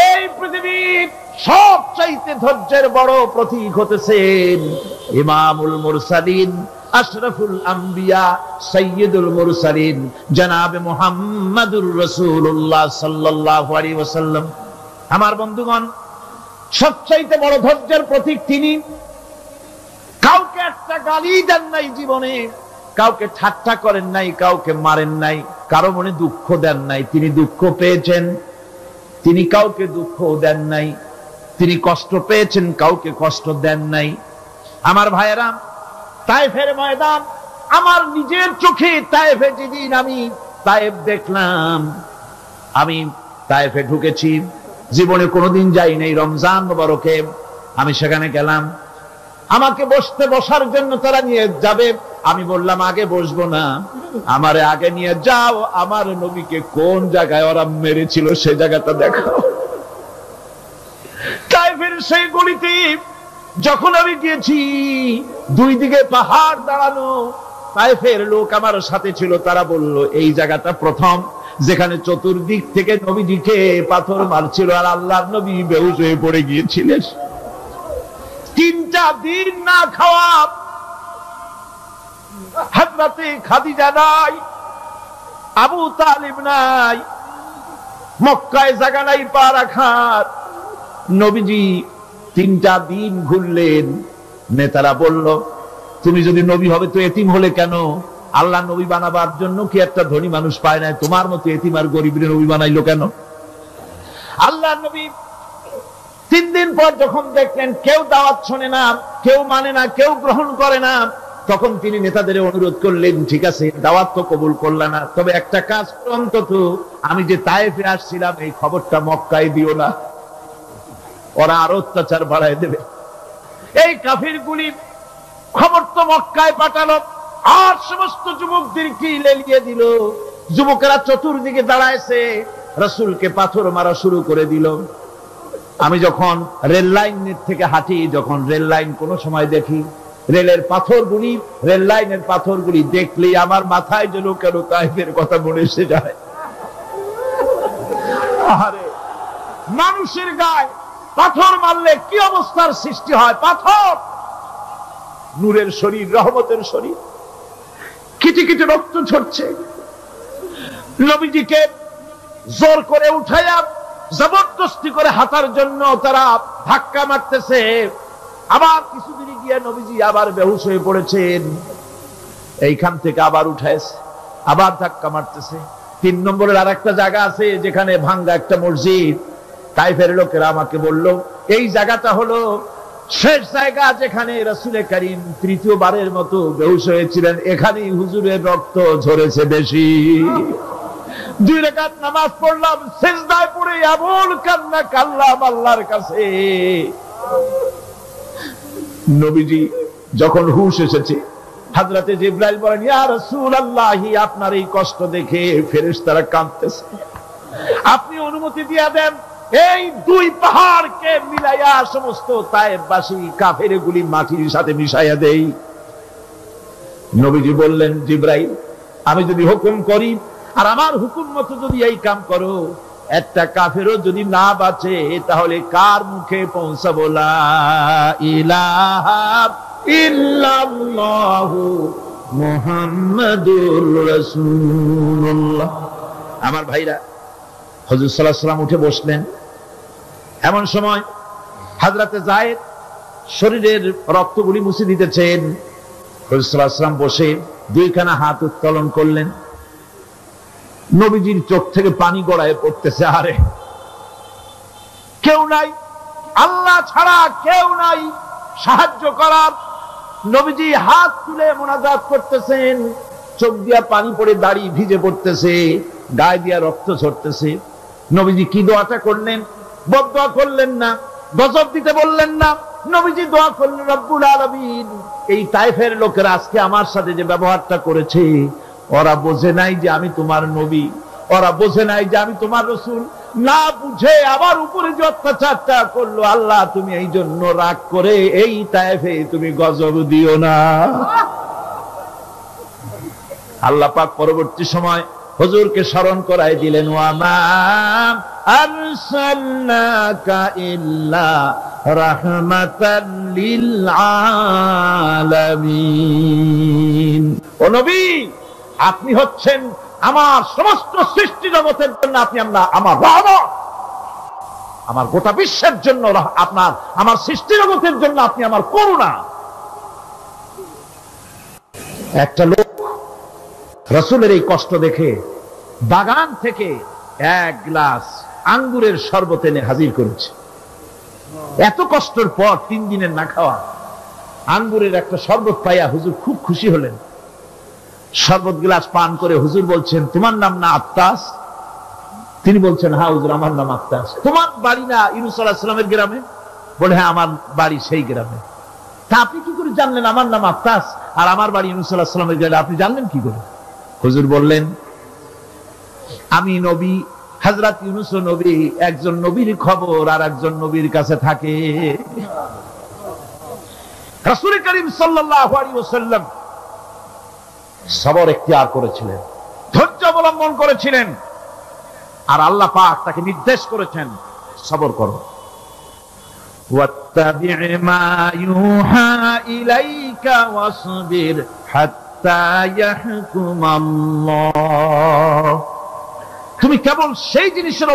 এই পৃথিবীর সবচাইতে ধৈর্যের বড় প্রতীক হতেছেন ইমামুল মুরসালিন, আশরাফুল আম্বিয়া, সাইয়্যিদুল মুরসালিন জনাবে মুহাম্মাদুর রাসূলুল্লাহ সাল্লাল্লাহু আলাইহি ওয়াসাল্লাম। আমার বন্ধুগণ, সবচাইতে বড় ধৈর্যের প্রতীক তিনি। কাউকে একটা গালি দেন নাই জীবনে, কাউকে ঠাট্টা করেন নাই, কাউকে মারেন নাই, কারো মনে দুঃখ দেন নাই। তিনি দুঃখ পেয়েছেন, তিনি কাউকে দুঃখ দেন নাই। তিনি কষ্ট পেয়েছেন, কাউকে কষ্ট দেন নাই। আমার ভাইয়েরা, তায়েফের ময়দান, আমার নিজের চোখে তায়েফে যেদিন আমি তায়েফ দেখলাম, আমি তায়েফে ঢুকেছি, জীবনে কোনোদিন যাই নাই। রমজান মোবারকে আমি সেখানে গেলাম, আমাকে বসার জন্য তারা নিয়ে যাবে। আমি বললাম আগে বসবো না, আমারে আগে নিয়ে যাও, আমার নবীকে কোন জায়গায় ওরা মেরেছিল সেই জায়গাটা দেখাও। তায়েফের সেই গলিতে যখন আমি গিয়েছি, দুই দিকে পাহাড় দাঁড়ানো, তায়েফের লোক আমার সাথে ছিল, তারা বলল এই জায়গাটা প্রথম যেখানে চতুর্দিক থেকে নবীজিকে পাথর মারছিল আর আল্লাহর নবী বেহুশ হয়ে পড়ে গিয়েছিলেন। 3টা দিন না খাওয়া, হযরতে খাদিজা নাই, আবু তালিব নাই, মক্কায় জায়গা নাই পা রাখার। নবীজি 3টা দিন ঘুরলেন। নেতারা বলল, তুমি যদি নবী হবে তো এতিম হলে কেন? আল্লাহ নবী বানাবার জন্য কি একটা ধনী মানুষ পায় না? তোমার মতো এতিম আর গরিবের নবী বানাইলো কেন? আল্লাহ নবী 3 দিন পর যখন দেখলেন কেউ দাওয়াত শোনে না, কেউ মানে না, কেউ গ্রহণ করে না, তখন তিনি নেতাদের অনুরোধ করলেন, ঠিক আছে দাওয়াত তো কবুল করল না, তবে একটা কাজ করো, অন্তত আমি যে তায়েফে আসছিলাম এই খবরটা মক্কায় দিও না, ওরা আরো অত্যাচার বাড়ায় দেবে। এই কাফিরগুলি খবর তো মক্কায় পাঠালো, আর সমস্ত যুবকদেরকে লেলিয়ে দিল। যুবকেরা চতুর্দিকে দাঁড়াইছে, রাসূলকে পাথর মারা শুরু করে দিল। আমি যখন রেল লাইনের থেকে হাঁটি, যখন রেল লাইন কোন সময় দেখি, রেলের পাথরগুলি, রেল লাইনের পাথরগুলি দেখলেই আমার মাথায় যেন কেন তায়েফের কথা মনে এসে যায়। আরে মানুষের গায়ে পাথর মারলে কি অবস্থার সৃষ্টি হয়? পাথর নূরের শরীর, রহমতের শরীর, কিটি কিটি রক্ত ঝরছে। নবীজিকে জোর করে উঠাইয়া জবরদস্তি করে হাঁটার জন্য তারা ধাক্কা মারতেছে। আবার কিছুদিন গিয়ে নবীজি আবার বেহুশ হয়ে পড়েছেন, এইখান থেকে আবার উঠাইছে, আবার ধাক্কা মারতেছে। 3 নম্বরের আর একটা জায়গা আছে যেখানে ভাঙ্গা একটা মসজিদ। তায়েফের লোকেরা আমাকে বলল এই জায়গাটা হলো শেষ জায়গা যেখানে রাসূল করিম 3য়-বারের মতো বেহুশ হয়েছিলেন, এখানেই হুজুরের রক্ত ঝরেছে বেশি। 2 রাকাত নামাজ পড়লাম, সিজদায় পড়ে এমন কান্না কাঁদলাম আল্লাহর কাছে। নবীজি যখন হুশ এসেছে, হযরতে জিবরাইল বলেন, ইয়া রাসূলুল্লাহ, আপনার এই কষ্ট দেখে ফেরেশতারা কাঁদতেছে, আপনিও অনুমতি দিয়ে দেন, এই দুই পাহাড়কে মিলাইয়া সমস্ত তায়েফবাসী কাফেরগুলি মাটির সাথে মিশাইয়া দেই। নবীজি বললেন, জিবরাইল, আমি যদি হুকুম করি আর আমার হুকুম মতো যদি এই কাম করো, একটা কাফেরও যদি না বাঁচে তাহলে কার মুখে পৌঁছাবো লা ইলাহা ইল্লাল্লাহু মুহাম্মাদুর রাসূলুল্লাহ। আমার ভাইরা, হুজুর সাল্লাল্লাহু আলাইহি ওয়াসাল্লাম উঠে বসলেন। এমন সময় হযরতে যায়েদ শরীরের রক্তগুলি মুছে দিতেছেন। হুজুর সাল্লাল্লাহু আলাইহি ওয়াসাল্লাম বসে দুইখানা হাত উত্তোলন করলেন। নবীজির চোখ থেকে পানি গড়ায় পড়তেছে। আরে কেউ নাই, আল্লাহ ছাড়া কেউ নাই সাহায্য করার। নবীজি হাত তুলে মুনাজাত করতেছেন, চোখ দিয়া পানি পড়ে দাড়ি ভিজে পড়তেছে, গায়ে দিয়া রক্ত ঝরতেছে। নবীজি কি দোয়াটা করলেন? বদদোয়া করলেন না, গজব দিতে বললেন না। নবীজি দোয়া করলেন, রব্বুল আলামিন, এই তায়েফের লোকেরা আজকে আমার সাথে যে ব্যবহারটা করেছে, ওরা বোঝে নাই যে আমি তোমার নবী, ওরা বোঝে নাই যে আমি তোমার রাসূল, না বুঝে আবার উপরে যে অত্যাচারটা করলো, আল্লাহ তুমি এই জন্য রাগ করে এই তায়েফে তুমি গজব দিও না। আল্লাহ পাক পরবর্তী সময় হুজুরকে স্মরণ করাই দিলেন, ওয়া মা আরসালনাকা ইল্লা রাহমাতাল লিল আলামিন। ও নবী, আপনি হচ্ছেন আমার সমস্ত সৃষ্টি জগতের জন্য আপনি আমার রহমত, আমার গোটা বিশ্বের জন্য আপনার, আমার সৃষ্টি জগতের জন্য আপনি আমার করুণা। একটা লোক রাসূলের এই কষ্ট দেখে বাগান থেকে এক গ্লাস আঙ্গুরের শরবত এনে হাজির করেছে। এত কষ্টের পর 3 দিনের না খাওয়া আঙ্গুরের একটা শরবত পাইয়া হুজুর খুব খুশি হলেন। শরবত গ্লাস পান করে হুজুর বলছেন, তোমার নাম না আত্তাস? তিনি বলছেন, হ্যাঁ হুজুর, আমার নাম আত্তাস। তোমার বাড়ি না ইউনূস আলাইহিস সালামের গ্রামে? বলে, হ্যাঁ আমার বাড়ি সেই গ্রামে। তা আপনি কি করে জানলেন আমার নাম আত্তাস আর আমার বাড়ি ইউনূস আলাইহিস সালামের গ্রামে? আপনি জানলেন কি করে? হুজুর বললেন, আমি নবী, হযরত ইউনূস নবী, একজন নবীর খবর আর একজন নবীর কাছে থাকে। রাসূল করিম সাল্লাল্লাহু আলাইহি ওয়াসাল্লাম সবর ইখতিয়ার করেছিলেন, ধৈর্য অবলম্বন করেছিলেন, আর আল্লাহ পাক তাকে নির্দেশ করেছেন, সবর করো। ওয়াত্তাবি' মা ইউহা ইলাইকা ওয়াসবির হাত্তা ইয়াহকুমাল্লাহ। তুমি কেবল সেই জিনিসের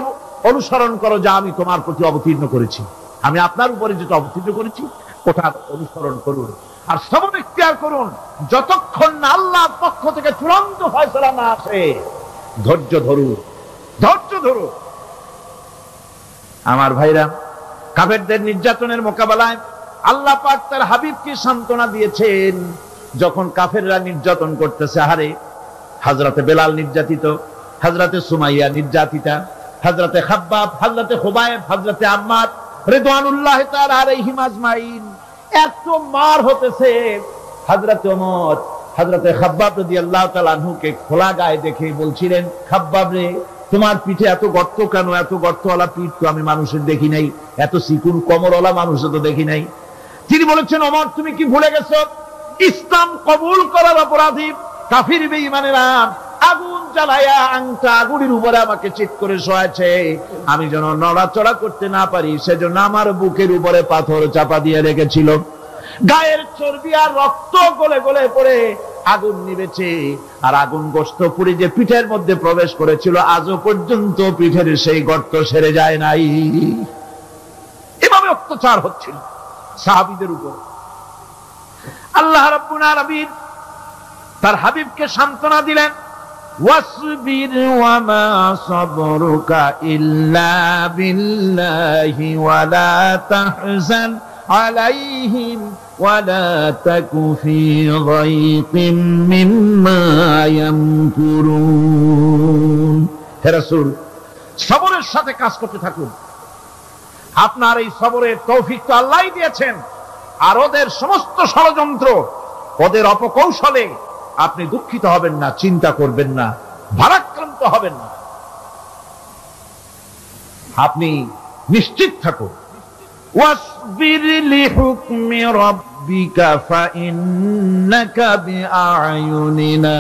অনুসরণ করো যা আমি তোমার প্রতি অবতীর্ণ করেছি। আমি আপনার উপরে যেটা অবতীর্ণ করেছি ওটার অনুসরণ করুন, আর সবর ইখতিয়ার করুন যতক্ষণ না আল্লাহর পক্ষ থেকে চূড়ান্ত ফয়সালা না আসে। ধৈর্য ধরুন, ধৈর্য ধরুন। আমার ভাইরা, কাফেরদের নির্যাতনের মোকাবেলায় আল্লাহ পাক তার হাবিবকে সান্ত্বনা দিয়েছেন। যখন কাফেররা নির্যাতন করতেছে, হারে হযরতে বেলাল নির্যাতিত, হযরতে সুমাইয়া নির্যাতিতা, হযরতে খাব্বাব, হযরতে খুবাইব, হযরতে আম্মার রিদওয়ানুল্লাহি তাআলা আলাইহিম আজমাইন, এত মার হতেছে। হযরতে ওমর হযরতে খাব্বাব রাদিয়াল্লাহু তাআলা আনহুকে খোলা গায়ে দেখে বলছিলেন, খাব্বাব রে, তোমার পিঠে এত গর্ত কেন? এত গর্তওয়ালা পিঠ তো আমি মানুষের দেখি নাই, এত চিকুন কোমরওয়ালা মানুষও তো দেখি নাই। তিনি বলেছেন, ওমর তুমি কি ভুলে গেছো? ইসলাম কবুল করার অপরাধী কাফির বেঈমানেরা আগুন জ্বালায়া আংটা আগুনের উপরে আমাকে চিৎ করে শোয়াছে। আমি যেন নড়াচড়া করতে না পারি সেজন্য আমার বুকের উপরে পাথর চাপা দিয়ে রেখেছিল। গায়ের চর্বি আর রক্ত গলে গলে পড়ে আগুন নিবেছে, আর আগুন গোশত পুড়ে যে পিঠের মধ্যে প্রবেশ করেছিল আজও পর্যন্ত পিঠের সেই গর্ত সেরে যায় নাই। এভাবে অত্যাচার হচ্ছিল সাহাবীদের উপর। আল্লাহ রাব্বুল আলামিন তার হাবিবকে সান্ত্বনা দিলেন, ওয়াসবির ওয়া মা সাবরুকা ইল্লা বিল্লাহি ওয়া লা তাহজান আলাইহিম ওয়া লা তাকু ফি যায়কিম মিম্মা ইয়ামকুরুন। হে রাসূল, সবরের সাথে কাজ করতে থাকুন। আপনার এই সবরের তৌফিক তো আল্লাহই দিয়েছেন, আর ওদের সমস্ত ষড়যন্ত্র, ওদের অপকৌশলে আপনি দুঃখিত হবেন না, চিন্তা করবেন না, ভারাক্রান্ত হবেন না। আপনি নিশ্চিত থাকুন। ওয়াসবির লিহুকমি রাব্বিকা ফাইন্নাকা বিআয়ুনিনা।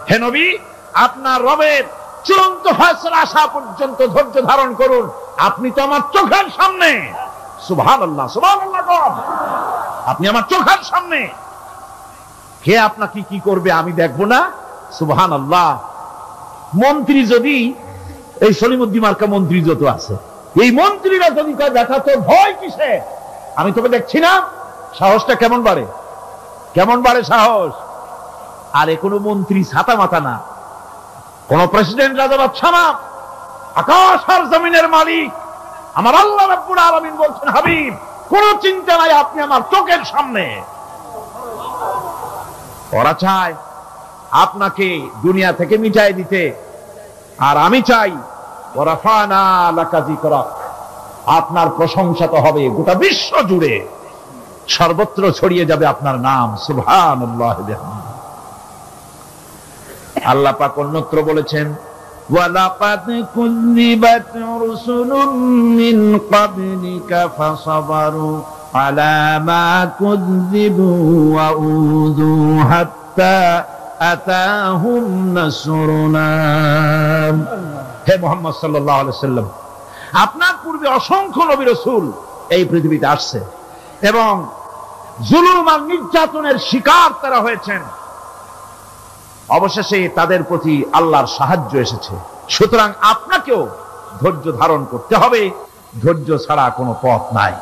হে নবী, আপনার রবের চূড়ান্ত ফয়সালা আসা পর্যন্ত ধৈর্য ধারণ করুন। আপনি তো আমার চোখের সামনে। সুবহানাল্লাহ, সুবহানাল্লাহ। আপনি আমার চোখের সামনে। কে আপনাকে কি করবে আমি দেখবো না? সুবহানাল্লাহ। মন্ত্রী যদি, এই সলিমুদ্দিন মার্কা মন্ত্রী যত আছে, এই মন্ত্রীরা যদি কয় দেখা তোর ভয় কিসে, আমি তোকে দেখছি না, সাহসটা কেমন বাড়ে, কেমন বাড়ে সাহস। আর এ কোনো মন্ত্রী ছাতা মাথা না, কোন প্রেসিডেন্ট রাজা বাদশা না, আকাশ আর জমিনের মালিক আমার আল্লাহ রাব্বুল আলামিন বলছেন, হাবিব কোন চিন্তা নাই, আপনি আমার চোখের সামনে। ওরা চায় আপনাকে দুনিয়া থেকে মিটাই দিতে, আর আমি চাই ওয়ারাফানা লাকা যিকরাক, আপনার প্রশংসা তো হবে গোটা বিশ্ব জুড়ে, সর্বত্র ছড়িয়ে যাবে আপনার নাম। সুবহানাল্লাহ। আল্লাহ পাক অন্যত্র বলেছেন, ওয়ালাকাদ কুযযিবাত রুসুলুম মিন ক্বাবলিকা ফাসাবারু আলা মা কুযযিবু ওয়া উযু হাত্তা আতাহুম নাসরুনা। হে মুহাম্মদ সাল্লাল্লাহু আলাইহি ওয়াসাল্লাম, আপনার পূর্বে অসংখ্য নবী রাসূল এই পৃথিবীতে আসছে এবং জুলুম আর নির্যাতনের শিকার তারা হয়েছেন। অবশেষে তাদের প্রতি আল্লাহর সাহায্য এসেছে। সুতরাং আপনাকেও ধৈর্য ধারণ করতে হবে। ধৈর্য ছাড়া কোনো পথ নাই।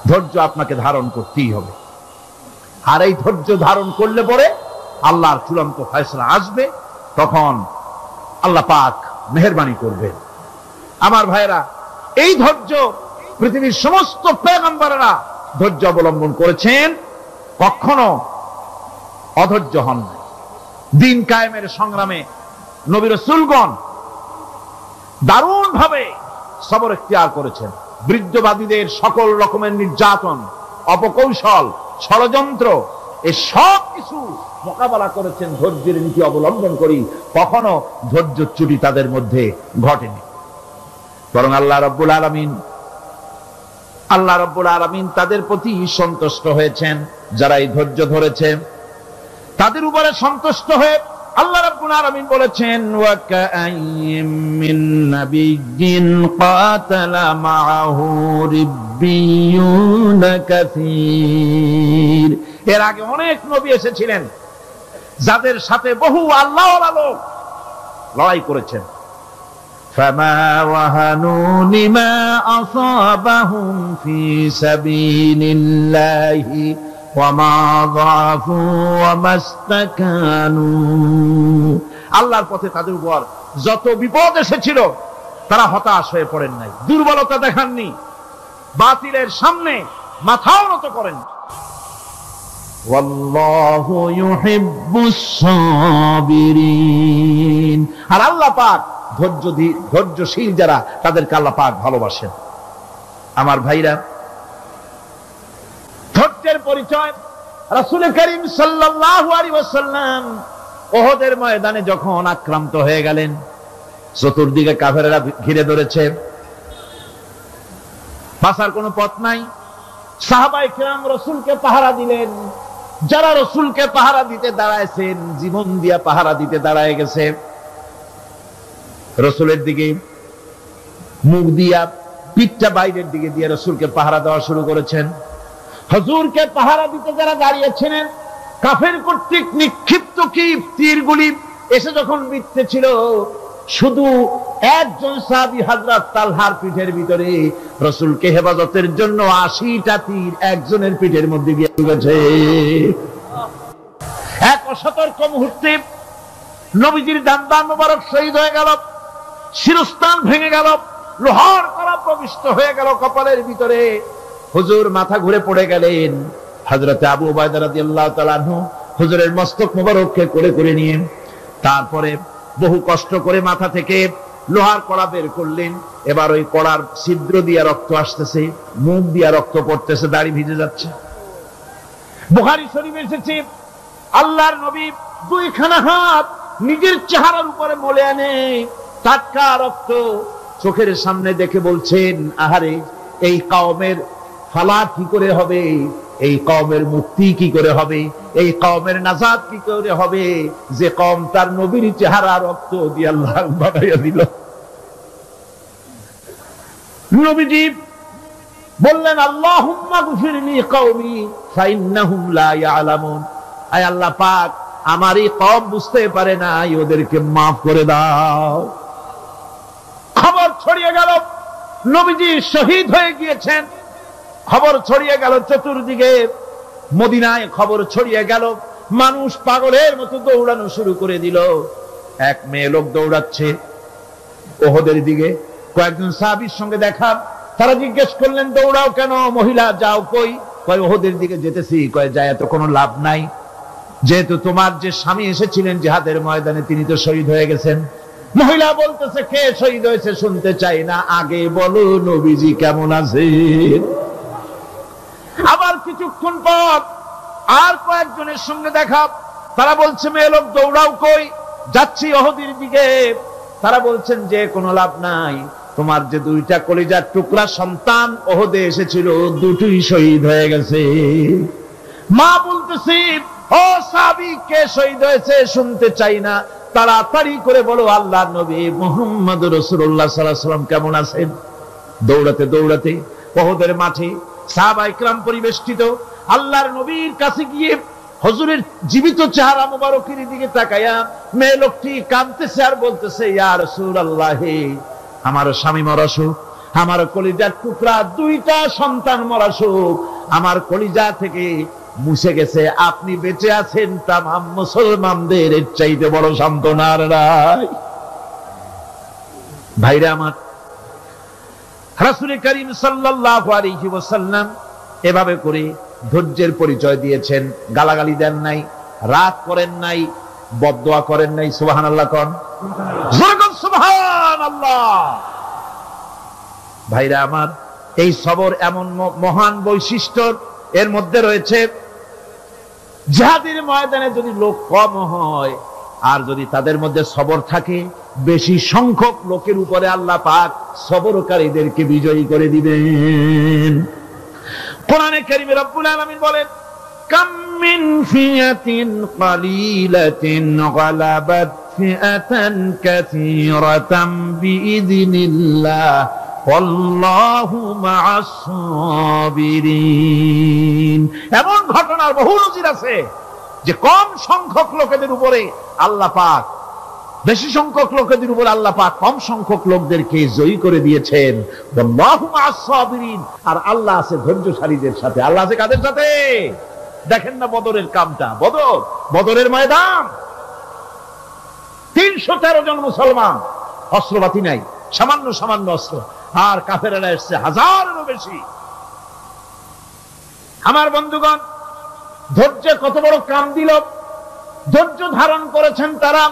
ধৈর্য আপনাকে ধারণ করতেই হবে। আর এই ধৈর্য ধারণ করলে পরে আল্লাহর চূড়ান্ত ফয়সালা আসবে, তখন আল্লাহ পাক মেহেরবানি করবেন। আমার ভাইরা, এই ধৈর্য পৃথিবীর সমস্ত পয়গম্বরেরা ধৈর্য অবলম্বন করেছেন, কখনো অধৈর্য হন না। দিন কায়েমের সংগ্রামে নবী রাসূলগণ দারুণ ভাবে সবর ইখতিয়ার করেছেন। বৃদ্ধবাদীদের সকল রকমের নির্যাতন, অপকৌশল, ষড়যন্ত্র, এই সব কিছু মোকাবেলা করেছেন ধৈর্যের নীতি অবলম্বন করি। কখনো ধৈর্যচ্যুতি তাদের মধ্যে ঘটেনি, বরং আল্লাহ রাব্বুল আলামিন তাদের প্রতি সন্তুষ্ট হয়েছেন। যারা এই ধৈর্য ধরেছে তাদের উপরে সন্তুষ্ট হয়ে আল্লাহ রাব্বুল আলামিন বলেছেন, ওয়া কাআইয়্যিম মিন নাবিয়্যিন কাতালা মাআহু রিব্বিয়ুন কাসীর। এর আগে অনেক নবী এসেছিলেন যাদের সাথে বহু আল্লাহওয়ালা লোক লড়াই করেছেন। ফামা ওয়াহানু লিমা আসাবাহুম ফি সাবিলিল্লাহি ওয়ামা যাফু ওয়ামাস্তাকানু। আল্লাহর পথে তাদের উপর যত বিপদ এসেছিল তারা হতাশ হয়ে পড়েন নাই, দুর্বলতা দেখাননি, বাতিলের সামনে মাথাও নত করেন। ওয়াল্লাহু ইউহিব্বুস সাবিরিন। আর আল্লাহ পাক ধৈর্যশীল যারা, তাদেরকে আল্লাহ পাক ভালোবাসেন। আমার ভাইরা, ধৈর্যের পরিচয় রাসূল করিম সাল্লাল্লাহু আলাইহি ওয়াসাল্লাম উহুদের ময়দানে যখন আক্রান্ত হয়ে গেলেন, চতুর্দিকে কাফেররা ঘিরে ধরেছে, বাঁচার কোনো পথ নাই। সাহাবায়ে কেরাম রাসূলকে পাহারা দিলেন। যারা রাসূলকে পাহারা দিতে দাঁড়ায়ছেন, জীবন দিয়া পাহারা দিতে দাঁড়ায় গেছে, রাসূলের দিকে মুখ দিয়া, পিঠটা বাইরের দিকে দিয়ে রাসূলকে পাহারা দেওয়া শুরু করেছেন। হুজুরকে পাহারা দিতে যারা দাঁড়িয়েছিলেন, কাফের কর্তৃক নিক্ষিপ্ত কি তীরগুলি এসে যখন বিঁধতেছিল, শুধু একজন সাহাবী হযরত তালহার পিঠের ভিতরে রাসূলকে হেফাজতের জন্য 80টা তীর একজনের পিঠের মধ্যে গিয়ে ঢুকেছে। এক অসতর্ক মুহূর্তে নবীজির দান্দান মোবারক শহীদ হয়ে গেল, শিরস্থান ভেঙে গেল, লোহার কড়া প্রবিষ্ট হয়ে গেল কপালের ভিতরে। হুজুর মাথা ঘুরে পড়ে গেলেন। হযরত আবু উবাইদা রাদিয়াল্লাহু তাআলা আনহু হুজুরের মস্তক মোবারককে কোলে করে নিয়ে তারপরে বহু কষ্ট করে মাথা থেকে লোহার কড়া বের করলেন। এবার ওই কড়ার ছিদ্র দিয়ে রক্ত আসতেছে, মুখ দিয়ে রক্ত পড়তেছে, দাড়ি ভিজে যাচ্ছে। বুখারী শরীফে এসেছে, আল্লাহর নবী দুইখানা হাত নিজের চেহারার উপরে মলে আনে টাটকা রক্ত চোখের সামনে দেখে বলছেন, আহারে এই কওমের ফালা কি করে হবে, এই কওমের মুক্তি কি করে হবে, এই কওমের নাজাত কি করে হবে, যে কওম তার নবীর চেহারা রক্ত দিয়ে আল্লাহ বানাইয়া দিল। নবীজি বললেন, আল্লাহুম্মা গফিরলি কওমি ফাইন্নাহুম লা ইয়ালামুন, আয় আল্লাহ পাক আমার এই কওম বুঝতে পারে না, ওদেরকে মাফ করে দাও। খবর ছড়িয়ে গেল নবীজি শহীদ হয়ে গিয়েছেন। খবর ছড়িয়ে গেল চতুর্দিকে, মদিনায় খবর ছড়িয়ে গেল, মানুষ পাগলের মতো দৌড়ানো শুরু করে দিল। এক মেয়ে লোক দৌড়াচ্ছে ওহদের দিকে, কয়েকজন সাহাবীর সঙ্গে দেখা, তারা জিজ্ঞেস করলেন, দৌড়াও কেন মহিলা, যাও কই? কয় ওহদের দিকে যেতেছি। কয় যায় তো কোনো লাভ নাই, যেহেতু তোমার যে স্বামী এসেছিলেন জিহাদের ময়দানে তিনি তো শহীদ হয়ে গেছেন। মহিলা বলতেছে, কে শহীদ হয়েছে শুনতে চাই না, আগে বলো নবীজি কেমন আছেন। আবার কিছুক্ষণ পর আর কয়েকজনের সঙ্গে দেখা, তারা বলছে, মেয়ে লোক দৌড়াও কই? যাচ্ছি ওহদের দিকে। তারা বলছেন যে কোনো লাভ নাই, তোমার যে দুইটা কলিজার টুকরা সন্তান ওহদে এসেছিল দুটোই শহীদ হয়ে গেছে। মা বলতেছি, ও সাহাবী কে শহীদ হয়েছে শুনতে চাই না, তাড়াতাড়ি করে বলো আল্লাহর নবী মুহাম্মদ রাসূলুল্লাহ সাল্লাল্লাহু আলাইহি ওয়াসাল্লাম কেমন আছেন। দৌড়াতে দৌড়াতে ওহদের মাঠে সাহাবায়ে কেরাম পরিবেষ্টিত, আল্লাহর নবীর কাছে গিয়ে হুজুরের জীবিত চেহারা মুবারকের দিকে তাকায়া মেয়ে লোকটি কাঁদতেছে আর বলতেছে, ইয়া রাসূলুল্লাহ, আমার স্বামী মরা শোক, আমার কলিজার টুকরা দুইটা সন্তান মরা শোক, আমার কলিজা থেকে মুছে গেছে, আপনি বেঁচে আছেন, তামাম মুসলমানদের এর চাইতে বড় সান্ত্বনা আর নাই। ভাইরা আমার, রাসূল করিম সাল্লাল্লাহু আলাইহি ওয়াসাল্লাম এভাবে করে ধৈর্যের পরিচয় দিয়েছেন। গালাগালি দেন নাই, রাগ করেন নাই, বদদোয়া করেন নাই। সুবহানাল্লাহ কোন, সুবহানাল্লাহ। ভাইরা আমার, এই সবর এমন মহান বৈশিষ্ট্য এর মধ্যে রয়েছে, জিহাদের ময়দানে যদি লোক কম হয় আর যদি তাদের মধ্যে সবর থাকে, বেশি সংখ্যক লোকের উপরে আল্লাহ পাক সবরকারীদেরকে বিজয়ী করে দিবেন। কোরআনে কারীমে রব্বুল আলামিন বলেন, কাম মিন ফিয়াতিন কালিলাতিন গালাবাত ফিআতান কাসীরাতাম বিইযনিল্লাহ ওয়াল্লাহু মা'আস সাবিরিন। এমন ঘটনার বহু নজির আছে যে কম সংখ্যক লোকেদের উপরে আল্লাহ পাক, বেশি সংখ্যক লোকেদের উপর আল্লাহ পাক কম সংখ্যক লোকদেরকে জয়ী করে দিয়েছেন। ওয়াল্লাহু মা'আস সাবিরিন, আর আল্লাহ আছে ধৈর্যশালীদের সাথে। আল্লাহ আছে কাদের সাথে? দেখেন না বদরের কামটা, বদরের ময়দান, 313 জন মুসলমান, অস্ত্রপাতি নাই, সামান্য সামান্য অস্ত্র, আর কাফেরেরা এসছে হাজারেরও বেশি। আমার বন্ধুগণ, ধৈর্য কত বড় কাম দিল, ধৈর্য ধারণ করেছেন তারা,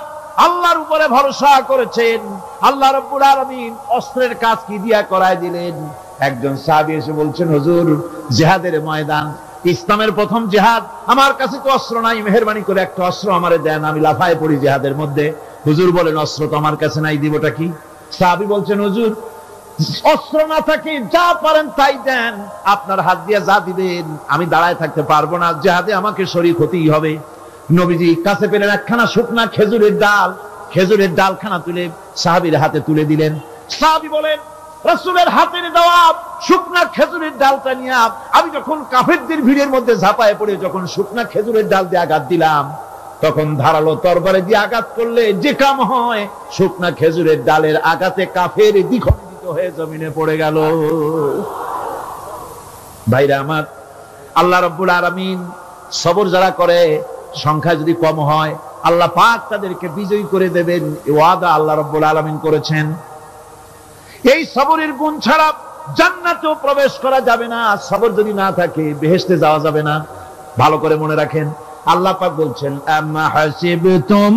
আল্লাহর উপরে ভরসা করেছেন। আল্লাহ রাব্বুল আলামিন অস্ত্রের কাজ কি দিয়া করায় দিলেন। একজন সাহাবী এসে বলছেন, হুজুর জিহাদের ময়দান, ইসলামের প্রথম জিহাদ, আমার কাছে তো অস্ত্র নাই, মেহেরবানি করে একটা অস্ত্র আমারে দেন, আমি লাফায় পড়ি জিহাদের মধ্যে। হুজুর বলেন, অস্ত্র তো আমার কাছে নাই, দিবটা কি? সাহাবী বলছেন, হুজুর অস্ত্র না থাকে যা পারেন তাই দেন, আপনার হাত দিয়ে যা দিবেন আমি দাঁড়ায় থাকতে পারবো না, জিহাদে আমাকে শরীক হতেই হবে। নবীজি কাছে পেলেন একখানা শুকনা খেজুরের ডাল, খেজুরের ডালখানা তুলে সাহাবীর হাতে তুলে দিলেন। সাহাবী বলেন, রাসূলের হাতের দেওয়া শুকনা খেজুরের ডালটা নিয়ে আমি যখন কাফেরদের ভিড়ের মধ্যে ঝাঁপায় পড়ে যখন শুকনা খেজুরের ডাল দিয়ে আঘাত দিলাম, তখন ধারালো তরবারি দিয়ে আঘাত করলে যে কাম হয়, শুকনা খেজুরের ডালের আঘাতে কাফের দ্বিখণ্ডিত হয়ে জমিনে পড়ে গেল। ভাইরা আমার, আল্লাহ রাব্বুল আলামিন সবর যারা করে, সংখ্যা যদি কম হয়, আল্লাহ পাক তাদেরকে বিজয়ী করে দেবেন, এই ওয়াদা আল্লাহ রাব্বুল আলামিন করেছেন। এই সবরের গুণ ছাড়া জান্নাতেও প্রবেশ করা যাবে না, সবর যদি না থাকে বেহেশতে যাওয়া যাবে না। ভালো করে মনে রাখেন, আল্লাহ পাক বলছেন, আম্মা হাসিবতুম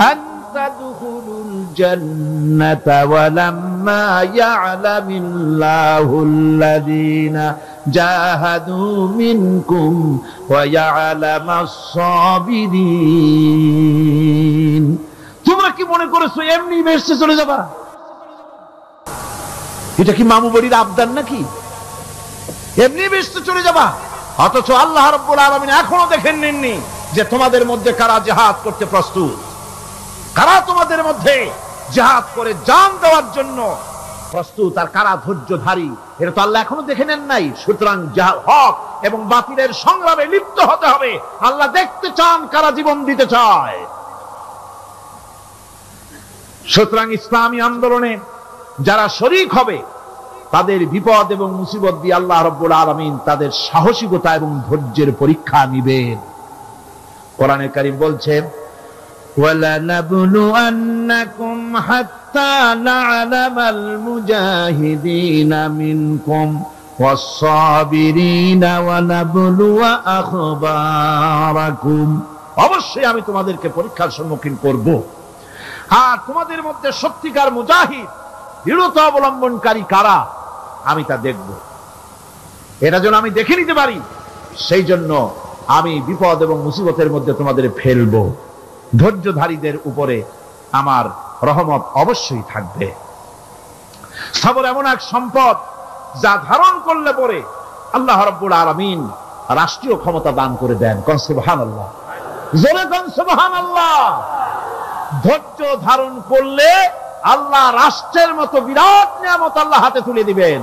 আন তাদখুলুল জান্নাতা ওয়া লাম্মা ইয়া'লামিল্লাহুল্লাযীনা জাহাদু মিনকুম ওয়া ইয়া'লামাস সাবিরিন। তোমরা কি মনে করেছো এমনি বেহেশতে চলে যাবা? এটা কি মামু বাড়ির আবদার নাকি? এমনি বেহেশতে চলে যাবা। অথচ আল্লাহ রাব্বুল আলামিন এখনো দেখেন নেননি যে তোমাদের মধ্যে কারা জিহাদ করতে প্রস্তুত, কারা তোমাদের মধ্যে জিহাদ করে জান দেওয়ার জন্য প্রস্তুত, আর কারা ধৈর্যধারী, এটা তো আল্লাহ এখনো দেখে নেন নাই। সুতরাং হক এবং বাতিলের সংগ্রামে লিপ্ত হতে হবে। আল্লাহ দেখতে চান কারা জীবন দিতে চায়। সুতরাং ইসলামী আন্দোলনে যারা শরীক হবে তাদের বিপদ এবং মুসিবত দিয়ে আল্লাহ রাব্বুল আলামিন তাদের সাহসিকতা এবং ধৈর্যের পরীক্ষা নিবেন। কোরআনে কারীম বলছে, وَلَنَبْلُوَنَّكُمْ حَتَّى نَعْلَمَ الْمُجَاهِدِينَ مِنكُمْ وَالصَّابِرِينَ وَنَبْلُوَ أَخْبَارَكُمْ। অবশ্যই আমি তোমাদেরকে পরীক্ষার সম্মুখীন করব, আর তোমাদের মধ্যে সত্যিকার মুজাহিদ, দৃঢ়তা অবলম্বনকারী কারা আমি তা দেখব। এটা যেন আমি দেখে নিতে পারি, সেই জন্য আমি বিপদ এবং মুসিবতের মধ্যে তোমাদের ফেলবো। ধৈর্যধারীদের উপরে আমার রহমত অবশ্যই থাকবে। সবর এমন এক সম্পদ যা ধারণ করলে পরে আল্লাহ রাব্বুল আলামিন রাষ্ট্রীয় ক্ষমতা দান করে দেন। কোন সুবহানাল্লাহ, জোরে কোন সুবহানাল্লাহ। ধৈর্য ধারণ করলে আল্লাহ রাষ্ট্রের মতো বিরাট নিয়ামত আল্লাহ হাতে তুলে দিবেন।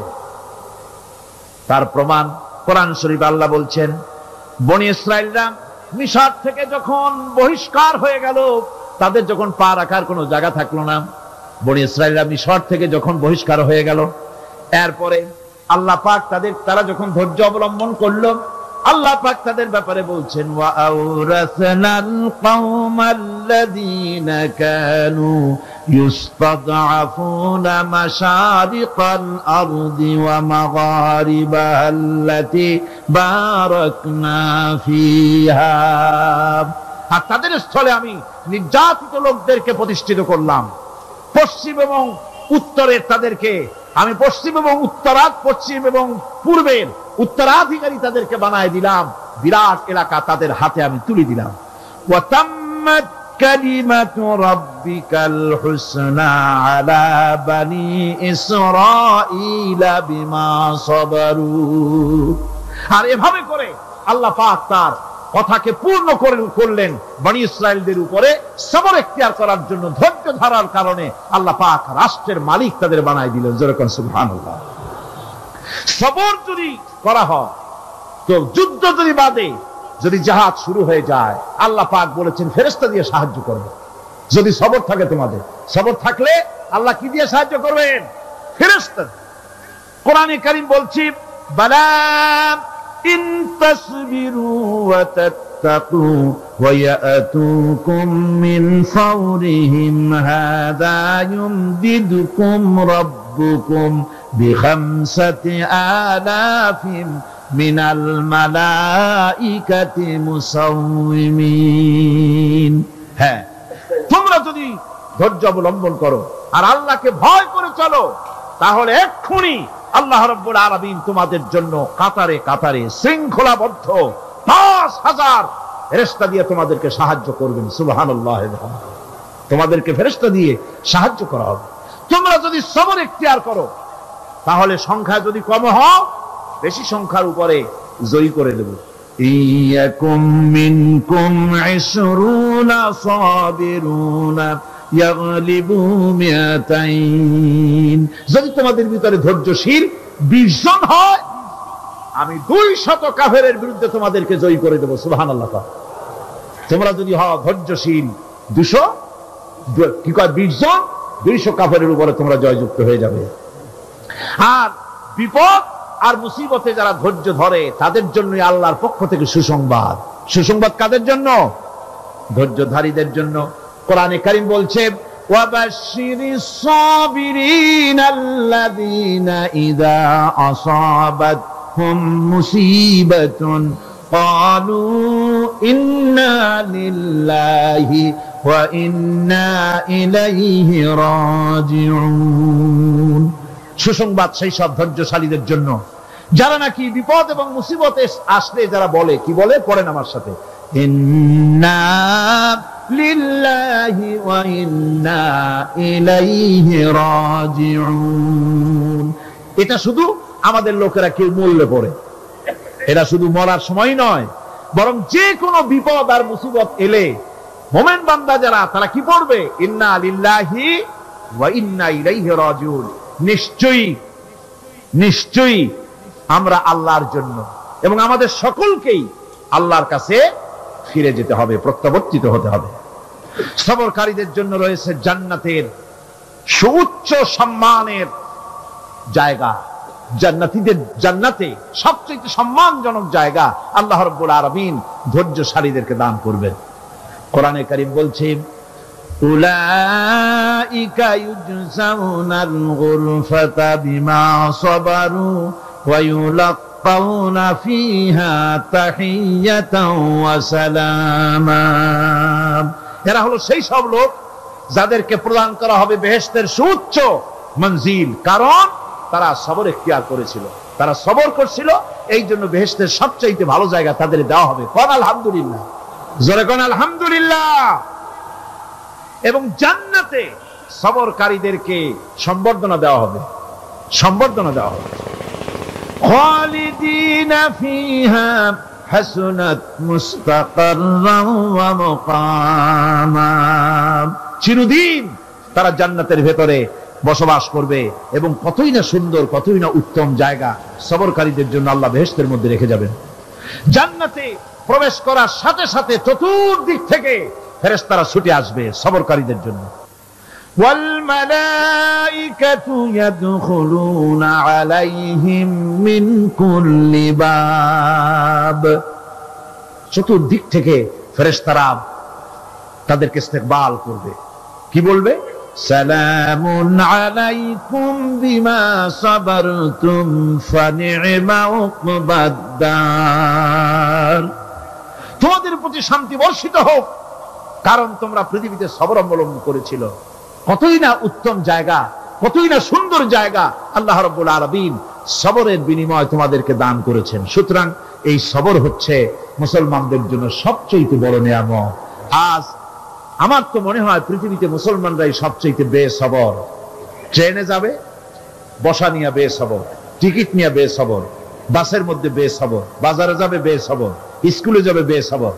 তার প্রমাণ কোরআন শরীফে আল্লাহ বলছেন, বনি ইসরাইলরা মিশর থেকে যখন বহিষ্কার হয়ে গেল, তাদের যখন পা রাখার কোনো জায়গা থাকলো না, বনি ইসরাইলরা মিশর থেকে যখন বহিষ্কার হয়ে গেল, এরপরে আল্লাহ পাক তারা যখন ধৈর্য অবলম্বন করলো, আল্লাহ পাক তাদের ব্যাপারে বলছেন, ওয়া আওরাসনাল কওমাল্লাযীনা কানু ইস্তাদআফুনা মাশারিকাল আরদি ওয়া মাগারিবাহা আল্লাতী বারাকনা ফিহা। আর তাদের স্থলে আমি নির্যাতিত লোকদেরকে প্রতিষ্ঠিত করলাম। পশ্চিম এবং উত্তরের তাদেরকে আমি পশ্চিম এবং পূর্বের উত্তরাধিকারী তাদেরকে বানায় দিলাম। বিরাট এলাকা তাদের হাতে আমি তুলে দিলাম। ওয়া তাম্মাত কালিমাতু রাব্বিকাল হুসনা আলা বানি ইসরাঈলা বিমা সাবারু। আর এভাবে করে আল্লাহ পাক তার কথাকে পূর্ণ করলেন বনি ইসরাইলদের উপরে। সবর এখতিয়ার করার জন্য, ধৈর্য ধরার কারণে আল্লাহ পাক রাষ্ট্রের মালিক তাদের বানায় দিলেন। যেরকম সুবহানাল্লাহ। সবর যদি করা হয়, তো যুদ্ধ যদি বাদে, যদি জিহাদ শুরু হয়ে যায়, আল্লাহ পাক বলেছেন ফেরেশতা দিয়ে সাহায্য করবে। যদি সবর থাকে তোমাদের, সবর থাকলে আল্লাহ কি দিয়ে সাহায্য করবেন? ফেরেশতা। কোরআনে কারীম বলছি, বালা ইন তাসবিরু ওয়া তাত্তাকু ওয়া ইয়াতুকুম মিন ফাওরিহিম হাযা ইউমদিদুকুম রাব্বুকুম বিখামসাতি আলাফিন মিনাল মালাইকাতি মুসাউমিমিন। হ্যাঁ, তোমরা যদি ধৈর্য অবলম্বন করো আর আল্লাহকে ভয় করে চলো, তাহলে এক্ষুনি আল্লাহ রাব্বুল আলামিন তোমাদের জন্য কাতারে কাতারে শৃঙ্খলাবদ্ধ ৫,০০০ ফেরেশতা দিয়ে তোমাদেরকে সাহায্য করবেন। সুবহানাল্লাহ। তোমাদেরকে ফেরেশতা দিয়ে সাহায্য করা হবে। তোমরা যদি সবর এখতিয়ার করো, তাহলে সংখ্যা যদি কম হয়, বেশি সংখ্যার উপরে জয়ী করে দেব। ইয়াকুম মিনকুম ২০ সাবিরুনা ইয়াগলিবু মিয়াতাইন। যদি তোমাদের ভিতরে ধৈর্যশীল ২০ জন হয়, আমি ২০০ কাফেরের বিরুদ্ধে তোমাদেরকে জয়ী করে দেব। সুবহানাল্লাহ। তোমরা যদি হও ধৈর্যশীল ২০ জন, ২০০ কাফেরের উপরে তোমরা জয়যুক্ত হয়ে যাবে। আর বিপদ আর মুসিবতে যারা ধৈর্য ধরে, তাদের জন্য আল্লাহর পক্ষ থেকে সুসংবাদ। সুসংবাদ কাদের জন্য? ধৈর্যধারীদের জন্য। কোরআনে কারীম বলছে, ওয়াবাশশিরিস সাবিরিনাল্লাযীনা ইযা আসাবাতহুম মুসিবাতুন ক্বালু ইন্না লিল্লাহি ওয়া ইন্না ইলাইহি রাজিউন। সুসংবাদ সেই সব ধৈর্যশালীদের জন্য যারা নাকি বিপদ এবং মুসিবতে আসলে যারা বলে, কি বলে? পড়েন আমার সাথে, ইন্না লিল্লাহি ওয়া ইন্না ইলাইহি রাজিউন। এটা শুধু আমাদের লোকেরা কেউ মরলে পড়ে, এটা শুধু মরার সময় নয়, বরং যে কোনো বিপদ আর মুসিবত এলে মোমেন বান্দা যারা তারা কি পড়বে? ইন্না লিল্লাহি ওয়া ইন্না ইলাইহি রাজিউন। নিশ্চয়ই নিশ্চয়ই আমরা আল্লাহর জন্য এবং আমাদের সকলকেই আল্লাহর কাছে ফিরে যেতে হবে, প্রত্যাবর্তিত হতে হবে। সবরকারীদের জন্য রয়েছে জান্নাতের সুউচ্চ সম্মানের জায়গা। জান্নাতীদের জান্নাতে সবচেয়ে সম্মানজনক জায়গা আল্লাহ রাব্বুল আলামিন ধৈর্যশালীদেরকে দান করবেন। কোরআনে কারীম বলছে, উলাইকা ইউজজাউনাল গুরফাতা বিমা সাবারু ওয়া ইউলাক্কাউনা ফিহা তাহিয়াতাও ওয়া সালামা। এরা হলো সেই সব লোক যাদেরকে প্রদান করা হবে বেহেশতের সুউচ্চ মঞ্জিল, কারণ তারা সবর ইখতিয়ার করেছিল, তারা সবর করছিল, এই জন্য বেহেশতের সবচেয়ে ভালো জায়গা তাদের দেওয়া হবে। কোন আলহামদুলিল্লাহ, জোরে কোন আলহামদুলিল্লাহ। এবং জান্নাতে সবরকারীদেরকে সম্বর্ধনা দেওয়া হবে, সম্বর্ধনা দেওয়া হবে। খালিদিনা ফিহা হাসুনাত মুস্তাকাররান ওয়া মুকামা। চিরদিন তারা জান্নাতের ভেতরে বসবাস করবে এবং কতই না সুন্দর, কতই না উত্তম জায়গা সবরকারীদের জন্য আল্লাহ বেহেশতের মধ্যে রেখে যাবেন। জান্নাতে প্রবেশ করার সাথে সাথে চতুর্দিক থেকে ফেরেশতারা ছুটে আসবে সবরকারীদের জন্য। ওয়াল মালাইকাতু ইয়াদখুলুনা আলাইহিম মিন কুল্লি বাব। চতুর্দিক থেকে ফেরেশতারা তাদেরকে ইস্তেকবাল করবে, কি বলবে? সালামুন আলাইকুম বিমা সাবারতুম ফানি'মা উকবাদ-দার। তোমাদের প্রতি শান্তি বর্ষিত হোক, কারণ তোমরা পৃথিবীতে সবর অবলম্বন করেছিল। কতই না উত্তম জায়গা, কতই না সুন্দর জায়গা আল্লাহ রাব্বুল আলামিন সবরের বিনিময় তোমাদেরকে দান করেছেন। সুতরাং এই সবর হচ্ছে মুসলমানদের জন্য সবচেয়ে বড় নিয়ামত। আজ আমার তো মনে হয় পৃথিবীতে মুসলমানরাই সবচেয়ে বেসবর। ট্রেনে যাবে, বসা নিয়ে বেসবর, টিকিট নিয়ে বেসবর, বাসের মধ্যে বেসবর, বাজারে যাবে বেসবর, স্কুলে যাবে বেসবর,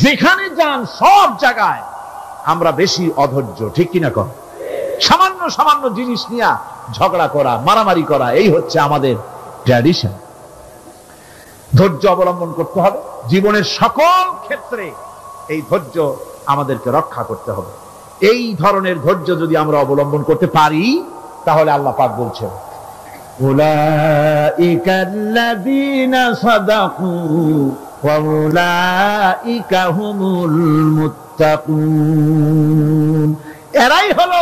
যেখানে যান সব জায়গায় আমরা বেশি অধৈর্য, ঠিক কিনা কর? সামান্য সামান্য জিনিস নিয়ে ঝগড়া করা, মারামারি করা, এই হচ্ছে আমাদের ট্র্যাডিশন। ধৈর্য অবলম্বন করতে হবে জীবনের সকল ক্ষেত্রে, এই ধৈর্য আমাদেরকে রক্ষা করতে হবে। এই ধরনের ধৈর্য যদি আমরা অবলম্বন করতে পারি, তাহলে আল্লাহ পাক বলছেন, উলাইকাল্লাযীনা সাদাকু ওয়া উলাইকা হুমুল মুত্তাকুন। এরাই হলো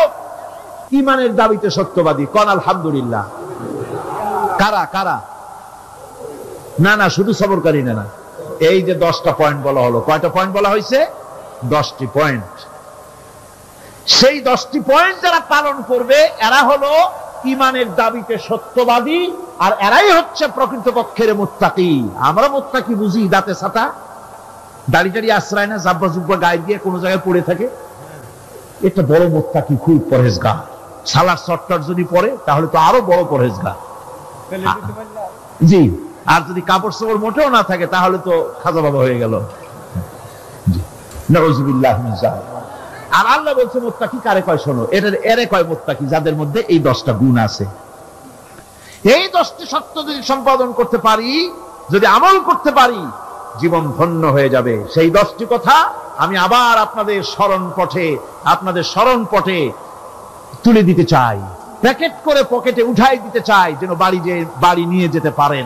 ঈমানের দাবিতে সত্যবাদী। কোন আলহামদুলিল্লাহ। কারা কারা? না না, শুধু সবরকারী না, এই যে 10টা পয়েন্ট বলা হলো, কয়টা পয়েন্ট বলা হয়েছে? 10টি পয়েন্ট। সেই 10টি পয়েন্ট যারা পালন করবে এরা হলো ঈমানের দাবিতে সত্যবাদী, আর এরাই হচ্ছে প্রকৃতপক্ষের মুত্তাকি। আমরা মুত্তাকি বুঝি দাঁতে ছাতা, দাড়ি টাড়ি আশ্রয় না, জাব্বা জুব্বা গায়ে দিয়ে কোনো জায়গায় পড়ে থাকে, এটা বড় মুত্তাকি, খুব পরহেজগার। সালার শর্টকাট যদি পড়ে তাহলে তো আরো বড় পরহেজগার। জি, আর যদি কাপড় চোপড় মোটেও না থাকে তাহলে তো খাজা বাবা হয়ে গেল। নাউযুবিল্লাহ মিন যালিক। আর আল্লাহ বলছে মুত্তাকি কারে কয় শোনো, এরে কয় মুত্তাকি যাদের মধ্যে এই 10টা গুণ আছে। এই 10টি সত্য যদি সম্পাদন করতে পারি, যদি আমল করতে পারি, জীবন ধন্য হয়ে যাবে। সেই 10টি কথা আমি আবার আপনাদের স্মরণ পটে তুলে দিতে চাই, প্যাকেট করে পকেটে উঠাই দিতে চাই, যেন বাড়ি নিয়ে যেতে পারেন।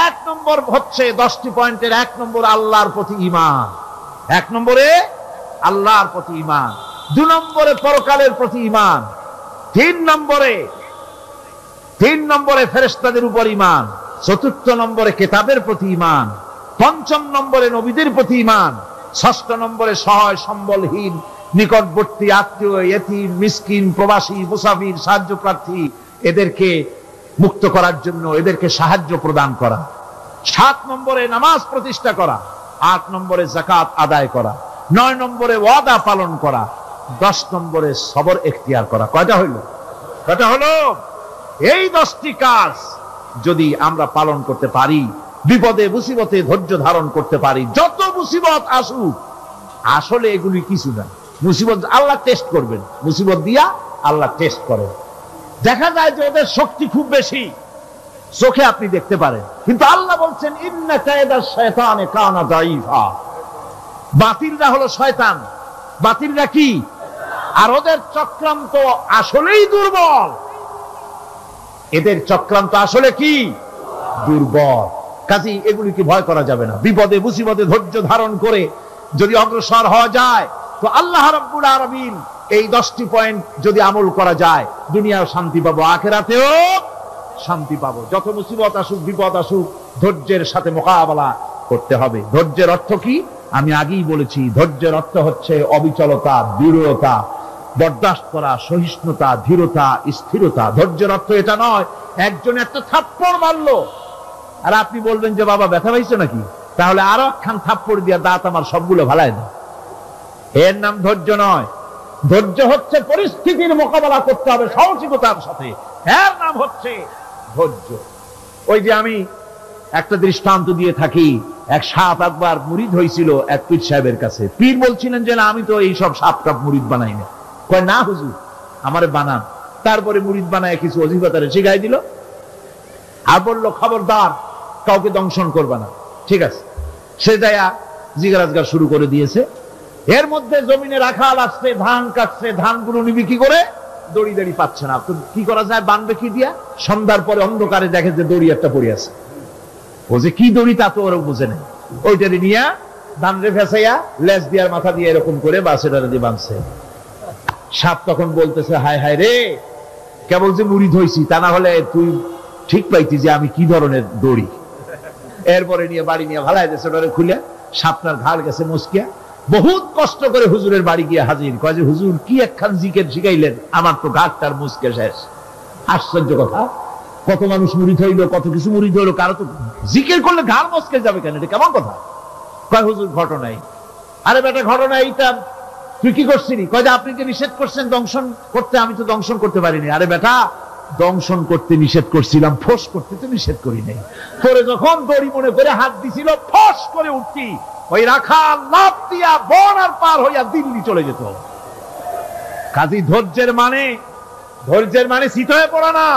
1 নম্বর হচ্ছে 10টি পয়েন্টের 1 নম্বর আল্লাহর প্রতি ঈমান। 1 নম্বরে আল্লাহর প্রতি ঈমান, 2 নম্বরে পরকালের প্রতি ঈমান, 3 নম্বরে ফেরেশতাদের উপর ঈমান, 4র্থ নম্বরে কিতাবের প্রতি ঈমান, 5ম নম্বরে নবীদের প্রতি ঈমান, 6ষ্ঠ নম্বরে সহায় সম্বলহীন নিকটবর্তী আত্মীয়, ইয়েতিম, মিসকিন, প্রবাসী, মুসাফির, সাহায্য প্রার্থী, এদেরকে মুক্ত করার জন্য এদেরকে সাহায্য প্রদান করা, 7 নম্বরে নামাজ প্রতিষ্ঠা করা, 8 নম্বরে যাকাত আদায় করা, 9 নম্বরে ওয়াদা পালন করা, 10 নম্বরে সবর এখতিয়ার করা। কয়টা হইল? এই 10টি কাজ যদি আমরা পালন করতে পারি, বিপদে মুসিবতে ধৈর্য ধারণ করতে পারি, যত মুসিবত আসুক, আসলে এগুলি কিছু না। মুসিবত আল্লাহ টেস্ট করবেন, মুসিবত দিয়া আল্লাহ টেস্ট করেন। দেখা যায় যে ওদের শক্তি খুব বেশি, চোখে আপনি দেখতে পারেন, কিন্তু আল্লাহ বলছেন ইন্না কায়দাশ শায়তানে কানা দাঈফা। বাতিলরা হলো শয়তান, বাতিলরা কি? আর ওদের চক্রান্ত আসলেই দুর্বল। এদের চক্রান্ত আসলে কি? দুর্বল। কাজেই এগুলিকে ভয় করা যাবে না। বিপদে মুসিবতে ধৈর্য ধারণ করে যদি অগ্রসর হওয়া যায়, তো আল্লাহ রাব্বুল আলামিন এই 10টি পয়েন্ট যদি আমল করা যায়, দুনিয়াও শান্তি পাবো, আখিরাতেও শান্তি পাবো। যত মুসিবত আসুক, বিপদ আসুক, ধৈর্যের সাথে মোকাবেলা করতে হবে। ধৈর্যের অর্থ কি? আমি আগেই বলেছি, ধৈর্যের অর্থ হচ্ছে অবিচলতা, দৃঢ়তা, বরদাস্ত করা, সহিষ্ণুতা, ধীরতা, স্থিরতা। ধৈর্যের অর্থ এটা নয় একজন একটা থাপ্পড় মারলো আর আপনি বলবেন যে বাবা ব্যথা পাইছো নাকি, তাহলে আরো একখান থাপ্পড় দিয়া দাঁত আমার সবগুলো ভালাই না। এর নাম ধৈর্য নয়। ধৈর্য হচ্ছে পরিস্থিতির মোকাবেলা করতে হবে সাহসিকতার সাথে, এর নাম হচ্ছে ধৈর্য। ওই যে আমি একটা দৃষ্টান্ত দিয়ে থাকি, এক সাপ একবার মুরিদ হয়েছিল এক পীর সাহেবের কাছে। পীর বলছিলেন যে না, আমি তো এই সব সাপ টাপ মুরিদ বানাই না। কয় না হুজুর, আমারে বানান। তারপরে মুরিদ বানায় কিছু অজিফাতারে শিখাই দিল আর বলল খবরদার কাউকে দংশন করবে না। ঠিক আছে, সে যায়া জিজ্ঞাসা শুরু করে দিয়েছে। এর মধ্যে জমিনে রাখাল আসছে, ধান কাটছে, ধানগুলো নিবি কি করে, দড়ি দড়ি পাচ্ছে না। তো কি করা যায়, বানবে কি দিয়া? সন্ধ্যার পরে অন্ধকারে দেখে যে দড়ি একটা পড়ে আছে। ও যে কি দড়ি তা তো ওরা বুঝে নেই। ওইটারে নিয়ে ধান রে ফেসাইয়া লেজ দিয়ার মাথা দিয়ে এরকম করে বাসেটারে দিয়ে বাঁধছে। সাপ তখন বলতেছে হায় হায় রে, কেবল যে মুরিদ হইছি, তা না হলে তুই ঠিক পাইতি যে আমি কি ধরনের দড়ি। এরপরে নিয়ে বাড়ি নিয়ে ভালাই দিয়েছে, ওটারে খুলে সাপটার ঘাড় গেছে মুসকিয়া। বহুত কষ্ট করে হুজুরের বাড়ি গিয়ে হাজির, কয় যে হুজুর কি একখান জিকির শিখাইলেন, আমার তো ঘাটটার মুসকে শেষ। আশ্চর্য কথা, কত মানুষ মুরিদ হইলো, কত কিছু মুরিদ হইলো, কারো তো জিকির করলে ঘাড় মস্কে যাবে কেন, এটা কেমন কথা? কয় হুজুর ঘটনাই। আরে বেটা ঘটনা এইটা, তুই কি করছিলি? কয় যে আপনি যে নিষেধ করছেন দংশন করতে, আমি তো দংশন করতে পারিনি। আরে বেটা দংশন করতে নিষেধ করছিলাম, ফোঁস করতে তো নিষেধ করি নাই। পরে যখন দড়ি মনে করে হাত দিছিল, ফোঁস করে উঠতি, ওই রাখা লাভ দিয়া বন আর পার হইয়া দিল্লি চলে যেত। কাজী ধৈর্যের মানে শীত হয়ে পড়া না।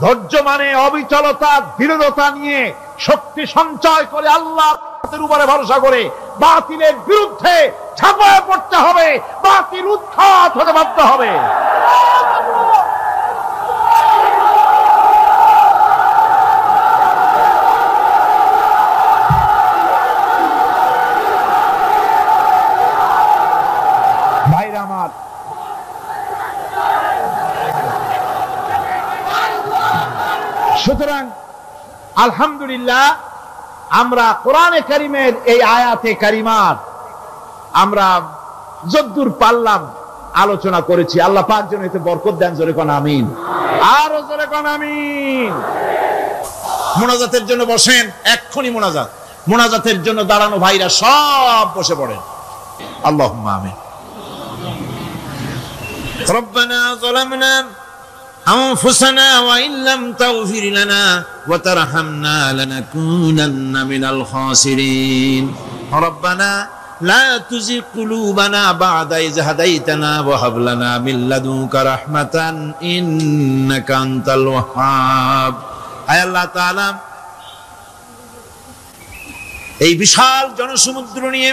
ধৈর্য মানে অবিচলতা, দৃঢ়তা নিয়ে শক্তি সঞ্চয় করে আল্লাহর উপরে ভরসা করে বাতিলের বিরুদ্ধে ঝাঁপায় পড়তে হবে, বাতিল উৎখাত হতে বাধ্য হবে। ভাইরা আমার, সুতরাং আলহামদুলিল্লাহ আমরা কোরআনে কারিমের এই আয়াতে কারিমার আমরা যদ্দূর পারলাম আলোচনা করেছি। আল্লাহ পাক যেন এতে বরকত দেন। জোরে কোন আমিন, আরো জোরে কোন আমিন। মোনাজাতের জন্য বসেন, এক্ষুনি মোনাজাতের জন্য দাঁড়ানো ভাইরা সব বসে পড়েন। আল্লাহুম্মা আমিন। রব্বানা যালামনা أنفسنا وإن لم تغفر لنا وترحمنا لنكونن من الخاسرين ربنا لا تزغ قلوبنا بعد إذ هديتنا وهب لنا من لدنك رحمة إنك أنت الوهاب আয় আল্লাহ তাআলা, এই বিশাল জনসমুদ্র নিয়ে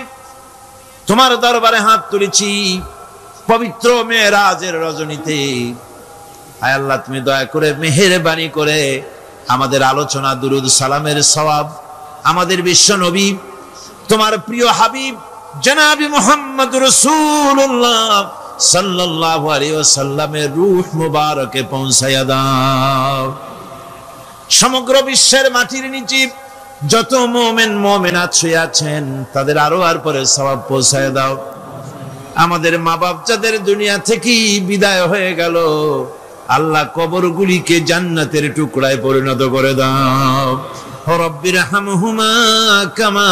তোমার দরবারে হাত তুলেছি পবিত্র মেরাজের রজনীতে। আয় আল্লাহ, তুমি দয়া করে মেহেরবানি করে আমাদের আলোচনা, দুরুদ সালামের সওয়াব আমাদের বিশ্ব নবী তোমার প্রিয় হাবিব জনাবি মুহাম্মদ রাসূলুল্লাহ সাল্লাল্লাহু আলাইহি ওয়াসাল্লামের রূহ মুবারকে পৌঁছায়া দাও। সমগ্র বিশ্বের মাটির নিচে যত মুমিন মুমিনাত শুয়ে আছেন তাদের আরো আর পরে সওয়াব পৌঁছায়া দাও। আমাদের মা বাপ যাদের দুনিয়া থেকে বিদায় হয়ে গেল, আল্লাহ কবরগুলিকে জান্নাতের টুকরায় পরিণত করে দাও। রব্বিরহামহুমা কামা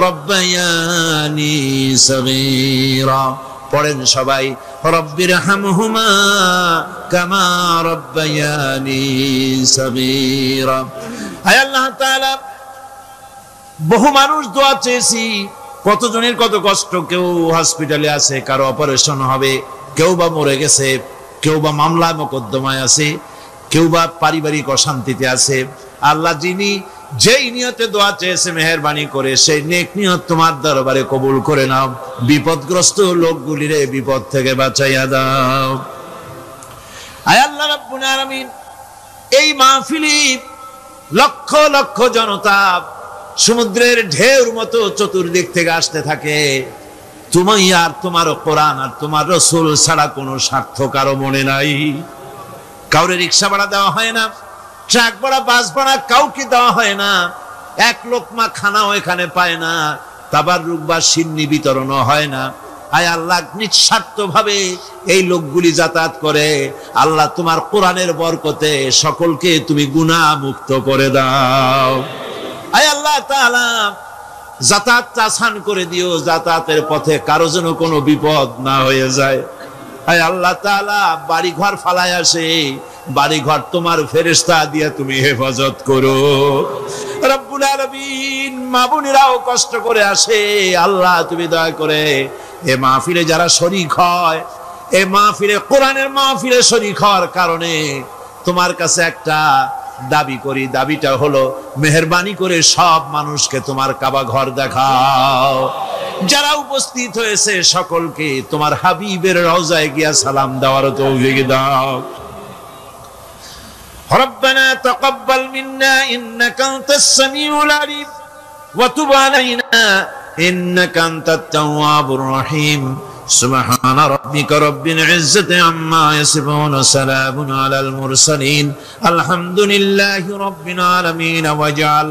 রব্বায়ানি সগীরা।
পড়েন সবাই, রব্বিরহামহুমা কামা রাব্বায়ানি সাগীরা। আয় আল্লাহ তাআলা, বহু মানুষ দোয়া চেয়েছি, কতজনের কত কষ্ট, কেউ হসপিটালে আছে, কারো অপারেশন হবে, কেউ বা মরে গেছে, কেউ বা মামলা মোকদ্দমায় আছে, কেউ বা পারিবারিক অশান্তিতে আছে। আল্লাহ যিনি যেই নিয়তে দোয়া চেয়েছে মেহেরবানি করে সেই নেক নিয়ত তোমার দরবারে কবুল করে নাও। বিপদগ্রস্ত লোকগুলিরে বিপদ থেকে বাঁচাইয়া দাও। আয় আল্লাহ রাব্বুল আলামিন, এই মাহফিলে লক্ষ লক্ষ জনতা সমুদ্রের ঢেউর মতো চতুর্দিক থেকে আসতে থাকে। তুমি আর তোমার কোরআন আর তোমার রাসূল ছাড়া কোনো স্বার্থ কারো মনে নাই। কাউরে রিক্সা ভাড়া দেওয়া হয় না, ট্রাক ভাড়া, বাস ভাড়া কাউকে দেওয়া হয় না, এক লোকমা খানাও এখানে পায় না, তাবাররুক বা সিন্নি বিতরণও হয় না। আয় আল্লাহ, নিঃস্বার্থ ভাবে এই লোকগুলি যাতায়াত করে। আল্লাহ তোমার কোরআনের বরকতে সকলকে তুমি গুনাহ মুক্ত করে দাও। আয় আল্লাহ তাআলা, যাতায়াত আসান করে দিও, যাতায়াতের পথে কারো যেন কোনো বিপদ না হয়ে যায়। আয় আল্লাহ তাআলা, বাড়ি ঘর ফালায় আসে, বাড়ি ঘর তোমার ফেরেশতা দিয়ে তুমি হেফাজত করো। রব্বুল আলামিন, মা বোনেরাও কষ্ট করে আসে, আল্লাহ তুমি দয়া করে এ মাহফিলে যারা শরীক হয়, এ মাহফিলে কোরআনের মাহফিলে শরীক হওয়ার কারণে তোমার কাছে একটা দাবি করি। দাবিটা হলো, মেহেরবানি করে সব মানুষকে তোমার কাবা ঘর দেখাও। যারা উপস্থিত হয়েছে সকলকে তোমার হাবিবের রওজায় গিয়া সালাম দেওয়ার তৌফিক দাও। রব্বানা তাকাব্বাল মিন্না ইন্নাকা আনতাস সামিউল আলিম ওয়া তুব আলাইনা ইন্নাকা আনতাত তাওয়াবুর রহিম। سبحان ربك رب العزة عما يصفون وسلام على المرسلين الحمد لله رب العالمين واجعل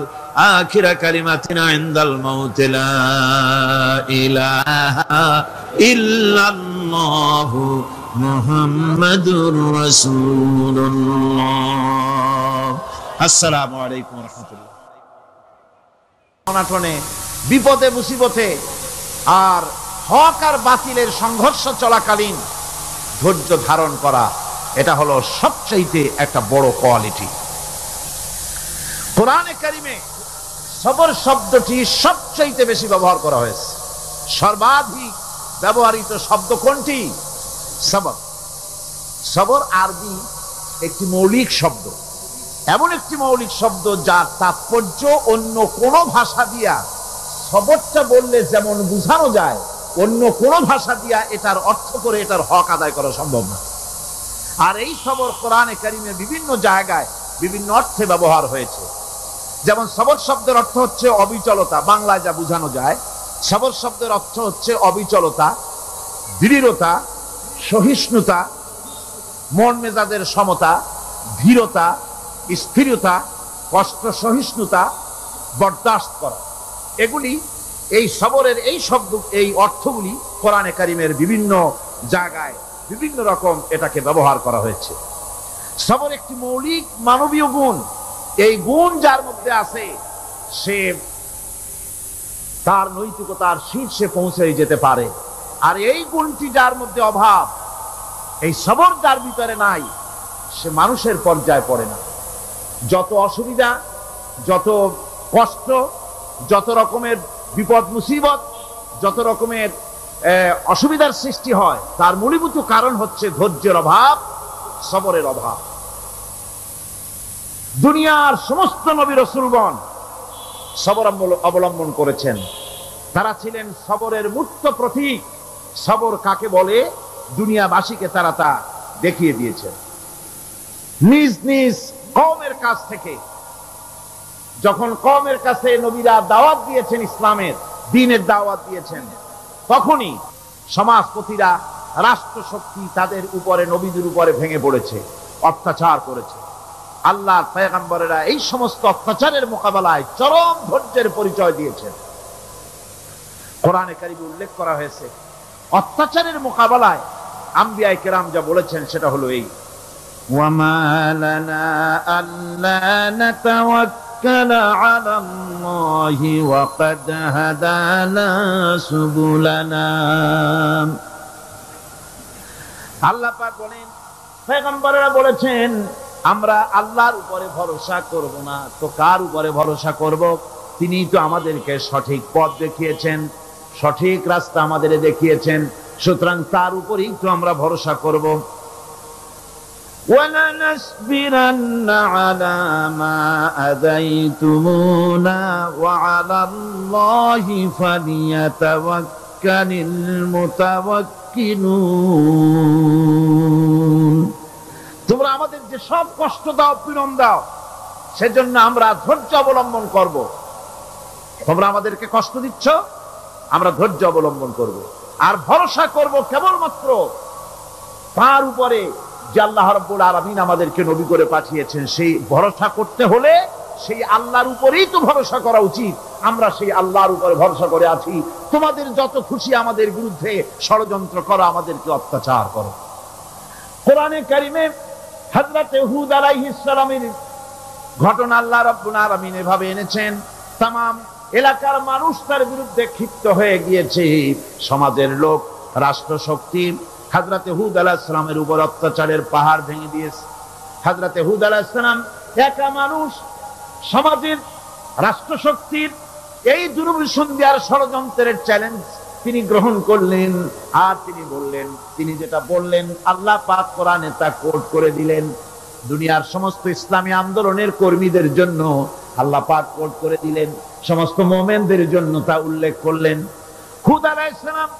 آخر كلمتنا عند الموت لا إله إلا الله محمد رسول الله السلام عليكم ورحمة الله।
অনাটনে, বিপদে, মুসিবতে আর হক আর বাতিলের সংঘর্ষ চলাকালীন ধৈর্য ধারণ করা, এটা হলো সবচাইতে একটা বড় কোয়ালিটি। কোরআনে কারিমে সবর শব্দটি সবচাইতে বেশি ব্যবহার করা হয়েছে। সর্বাধিক ব্যবহৃত শব্দ কোনটি? সবর। সবর আরবি একটি মৌলিক শব্দ, এমন একটি মৌলিক শব্দ যার তাৎপর্য অন্য কোন ভাষা দিয়া সবরটা বললে যেমন বোঝানো যায়, অন্য কোন ভাষা দিয়া এটার অর্থ করে এটার হক আদায় করা সম্ভব না। আর এই সবর কোরআনে কারিমে বিভিন্ন জায়গায় বিভিন্ন অর্থে ব্যবহার হয়েছে। যেমন সবর শব্দের অর্থ হচ্ছে অবিচলতা, বাংলায় যা বোঝানো যায়। সবর শব্দের অর্থ হচ্ছে অবিচলতা, দৃঢ়তা, সহিষ্ণুতা, মন মেজাজের সমতা, ধীরতা, স্থিরতা, কষ্ট সহিষ্ণুতা, বরদাস্ত করা। এগুলি এই সবরের এই শব্দ, এই অর্থগুলি কোরআনে কারিমের বিভিন্ন জায়গায় বিভিন্ন রকম এটাকে ব্যবহার করা হয়েছে। সবর একটি মৌলিক মানবীয় গুণ। এই গুণ যার মধ্যে আছে সে তার নৈতিকতার শীর্ষে পৌঁছে যেতে পারে। আর এই গুণটি যার মধ্যে অভাব, এই সবর যার ভিতরে নাই, সে মানুষের পর্যায়ে পড়ে না। যত অসুবিধা, যত কষ্ট, যত রকমের বিপদ মুসিবত, যত রকমের অসুবিধার সৃষ্টি হয়, তার মূলীভূত কারণ হচ্ছে ধৈর্যের অভাব, সবরের অভাব। দুনিয়ার সমস্ত নবী রাসূলগণ সবর অবলম্বন করেছেন। তারা ছিলেন সবরের মূর্ত প্রতীক। সবর কাকে বলে দুনিয়াবাসীকে তারা তা দেখিয়ে দিয়েছেন। নিজ নিজ কওমের কাছ থেকে যখন কওমের কাছে নবীরা দাওয়াত দিয়েছেন, ইসলামের দ্বীনের দাওয়াত দিয়েছেন, তখনই সমাজপতিরা, রাষ্ট্রশক্তি তাদের উপরে, নবীদের উপরে ভেঙে পড়েছে, অত্যাচার করেছে। আল্লাহর পয়গম্বরেরা এই সমস্ত অত্যাচারের মোকাবেলায় চরম ধৈর্যের পরিচয় দিয়েছেন। কোরআনে কারিমে উল্লেখ করা হয়েছে অত্যাচারের মোকাবেলায় আম্বিয়ায়ে কেরাম যা বলেছেন সেটা হলো এই, ওয়ামা লানা আল্লা নাতাওয়াক্কালা আলাল্লাহি ওয়া ক্বাদ হাদানা সুবুলানা। আল্লাহ পাক বলেন, পয়গম্বরেরা বলেছেন আমরা আল্লাহর উপরে ভরসা করব না, তো কার উপরে ভরসা করব? তিনি তো আমাদেরকে সঠিক পথ দেখিয়েছেন, সঠিক রাস্তা আমাদের দেখিয়েছেন, সুতরাং তার উপরেই তো আমরা ভরসা করব। وَلَنَصْبِرَنَّ عَلَى مَا آذَيْتُمُونَا وَعَلَى اللَّهِ فَلْيَتَوَكَّلِ الْمُتَوَكِّلُونَ। তোমরা আমাদের যে সব কষ্ট দাও, পীড়ন দাও, সেজন্য আমরা ধৈর্য অবলম্বন করব। তোমরা আমাদেরকে কষ্ট দিচ্ছ, আমরা ধৈর্য অবলম্বন করব আর ভরসা করব কেবলমাত্র তার উপরে যে আল্লাহ রাব্বুল আলামিন আমাদেরকে নবী করে পাঠিয়েছেন। সেই ভরসা করতে হলে সেই আল্লাহর উপরেই তো ভরসা করা উচিত। আমরা সেই আল্লাহর উপরে ভরসা করে আছি। তোমাদের যত খুশি আমাদের বিরুদ্ধে ষড়যন্ত্র করো, আমাদেরকে অত্যাচার করো। কোরআনে কারিমে হযরত হুদ আলাইহিস সালামের ঘটনা আল্লাহ রাব্বুল আলামিন এভাবে এনেছেন, तमाम এলাকার মানুষ তার বিরুদ্ধে ক্ষিপ্ত হয়ে গিয়েছে। সমাজের লোক, রাষ্ট্র শক্তি হযরত হুদ আলাইহিস সালামের উপর অত্যাচারের পাহাড় ভেঙে দিয়েছে। হযরত হুদ আলাইহিস সালাম একা মানুষ, সমাজের রাষ্ট্র শক্তির এই দুর্বিসন্ধির ষড়যন্ত্রের চ্যালেঞ্জ তিনি গ্রহণ করলেন। আর তিনি বললেন, তিনি যেটা বললেন আল্লাহ পাক কোরআনে তা কোট করে দিলেন। দুনিয়ার সমস্ত ইসলামী আন্দোলনের কর্মীদের জন্য আল্লাহ পাক কোট করে দিলেন, সমস্ত মুমিনদের জন্য তা উল্লেখ করলেন। হুদ আলাইহিস সালাম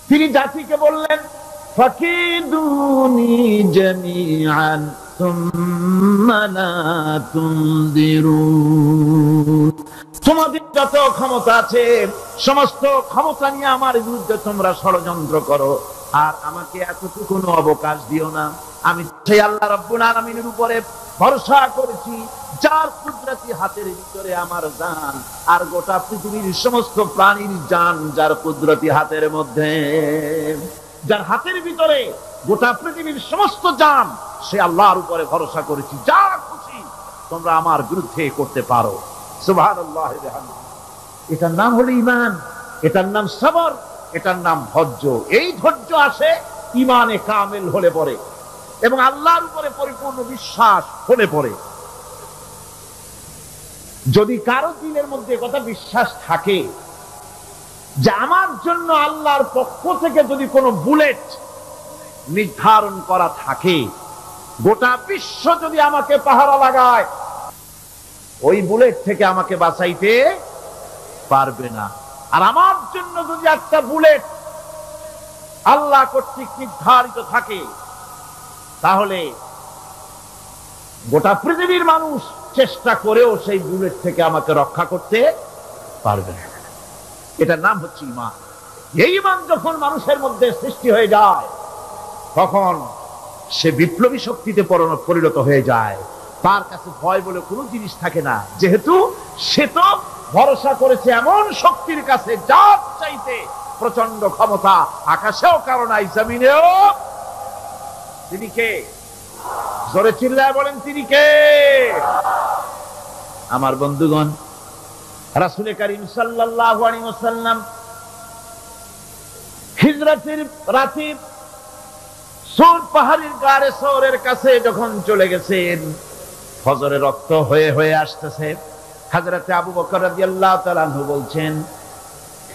তিনি জাতিকে বললেন, ফাকিদুনি জামিআন সুম্মা লা তুনদিরুন। তোমাদের যত ক্ষমতা আছে সমস্ত ক্ষমতা নিয়ে আমার বিরুদ্ধে তোমরা ষড়যন্ত্র করো, আর আমাকে এতটুকু অবকাশ দিও না। আমি সেই আল্লাহ রাব্বুল আলামিনের উপরে ভরসা করেছি, যার কুদরতি হাতের ভিতরে আমার জান, আর গোটা পৃথিবীর সমস্ত প্রাণীর জান যার কুদরতি হাতের মধ্যে। যার হাতের ভিতরে গোটা পৃথিবীর সমস্ত জান, সে আল্লাহর উপরে ভরসা করেছি। যা খুশি তোমরা আমার বিরুদ্ধে করতে পারো। সুবহানাল্লাহ। এটার নাম হলো ঈমান, এটার নাম সবর, এটার নাম ধৈর্য। এই ধৈর্য আসে ঈমানে কামেল হলে পরে এবং আল্লাহর উপরে পরিপূর্ণ বিশ্বাস হলে পরে। যদি কারো দিলের মধ্যে কথা বিশ্বাস থাকে যে আমার জন্য আল্লাহর পক্ষ থেকে যদি কোনো বুলেট নির্ধারণ করা থাকে, গোটা বিশ্ব যদি আমাকে পাহারা লাগায়, ওই বুলেট থেকে আমাকে বাঁচাইতে পারবে না। আর আমার জন্য যদি একটা বুলেট আল্লাহ কর্তৃক নির্ধারিত থাকে, তাহলে গোটা পৃথিবীর মানুষ চেষ্টা করেও সেই বুলেট থেকে আমাকে রক্ষা করতে পারবে না। এটার নাম হচ্ছে ঈমান। এই ঈমান যখন মানুষের মধ্যে সৃষ্টি হয়ে যায়, তখন সে বিপ্লবী শক্তিতে পরিণত হয়ে যায়। তার কাছে ভয় বলে কোনো জিনিস থাকে না, যেহেতু সে তো ভরসা করেছে এমন শক্তির কাছে যার চাইতে প্রচন্ড ক্ষমতা আকাশেও কারো নাই, জমিনেও। তিনি কে? জোরে চিল্লায় বলেন, তিনি কে? আমার বন্ধুগণ, রাসূল করিম সাল্লাল্লাহু আলাইহি ওয়াসাল্লাম হিজরতের রাতে সূর পাহাড়ের গাড়ে সওরের কাছে যখন চলে গেছেন, ফজরের রক্ত হয়ে হয়ে আসতেছে। হযরতে আবু বকর রাদিয়াল্লাহু তাআলা আনহু বলছেন,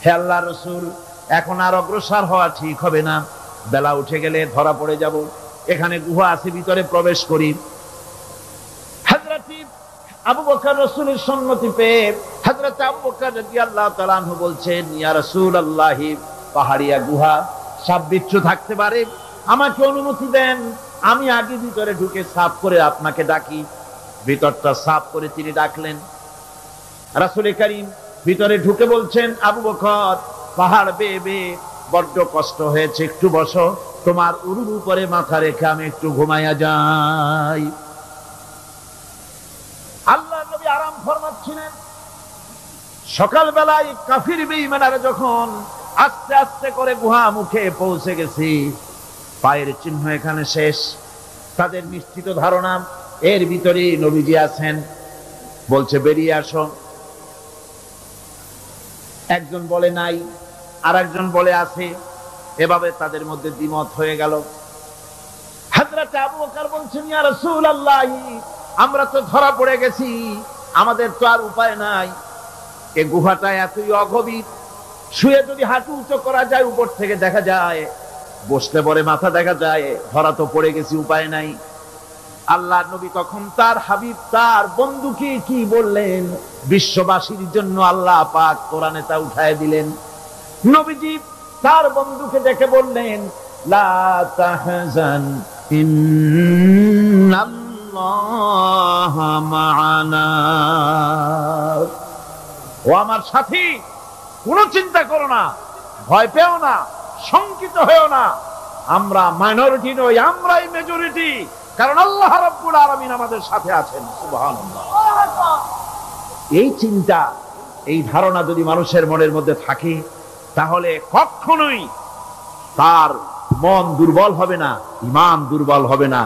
হে আল্লাহর রাসূল, এখন আর অগ্রসর হওয়া ঠিক হবে না, বেলা উঠে গেলে ধরা পড়ে যাব। এখানে গুহা আছে, ভিতরে প্রবেশ করি। হযরতে আবু বকর রাসূলের সম্মতি পেয়ে হযরতে আবু বকর রাদিয়াল্লাহু তাআলা আনহু বলছেন, ইয়া রাসূলুল্লাহ, পাহাড়িয়া গুহা, সাপ বিচ্ছু থাকতে পারে, আমাকে অনুমতি দেন, আমি আগে ভিতরে ঢুকে সাফ করে আপনাকে ডাকি। ভিতরটা সাফ করে তিনি ডাকলেন। রাসূল করিম ভিতরে ঢুকে বলছেন, আবু বকর, পাহাড় বেয়ে বেয়ে বড্ড কষ্ট হয়েছে, একটু বসো, তোমার উরুর উপরে মাথা রেখে আমি একটু ঘুমাইয়া যাই। আল্লাহ নবী আরাম ফরমাচ্ছিলেন। সকালবেলায় কাফির বেঈমানরা যখন আস্তে আস্তে করে গুহা মুখে পৌঁছে গেছি, পায়ের চিহ্ন এখানে শেষ, তাদের নিশ্চিত ধারণা এর ভিতরে নবীজি আছেন। বলছে, বেরিয়ে আসো। একজন বলে নাই, আর একজন বলে আছে। এভাবে তাদের মধ্যে দ্বিমত হয়ে গেল। হযরত আবু বকর বলছেন, ইয়া রাসূলুল্লাহ, আমরা তো ধরা পড়ে গেছি, আমাদের তো আর উপায় নাই। এই গুহাটা এতই অগভীর, শুয়ে যদি হাঁটু উঁচু করা যায় উপর থেকে দেখা যায়, বসলে পরে মাথা দেখা যায়, ধরা তো পড়ে গেছি, উপায় নাই। আল্লাহর নবী তখন তার হাবিব, তার বন্ধুকে কি বললেন? বিশ্ববাসীর জন্য আল্লাহ পাক কোরআনে তা উঠায় দিলেন। নবীজি তার বন্ধুকে ডেকে বললেন, লা তাহজান ইন্নাল্লাহা মা'ানা। ও আমার সাথী, কোনো চিন্তা করো না, ভয় পেও না, শঙ্কিত হয়েও না। আমরা মাইনরিটি নই, আমরাই মেজরিটি, কারণ আল্লাহ রাব্বুল আলামিন আমাদের সাথে আছেন। সুবহানাল্লাহ। এই চিন্তা, এই ধারণা যদি মানুষের মনের মধ্যে থাকে, তাহলে কখনোই তার মন দুর্বল হবে না, ঈমান দুর্বল হবে না।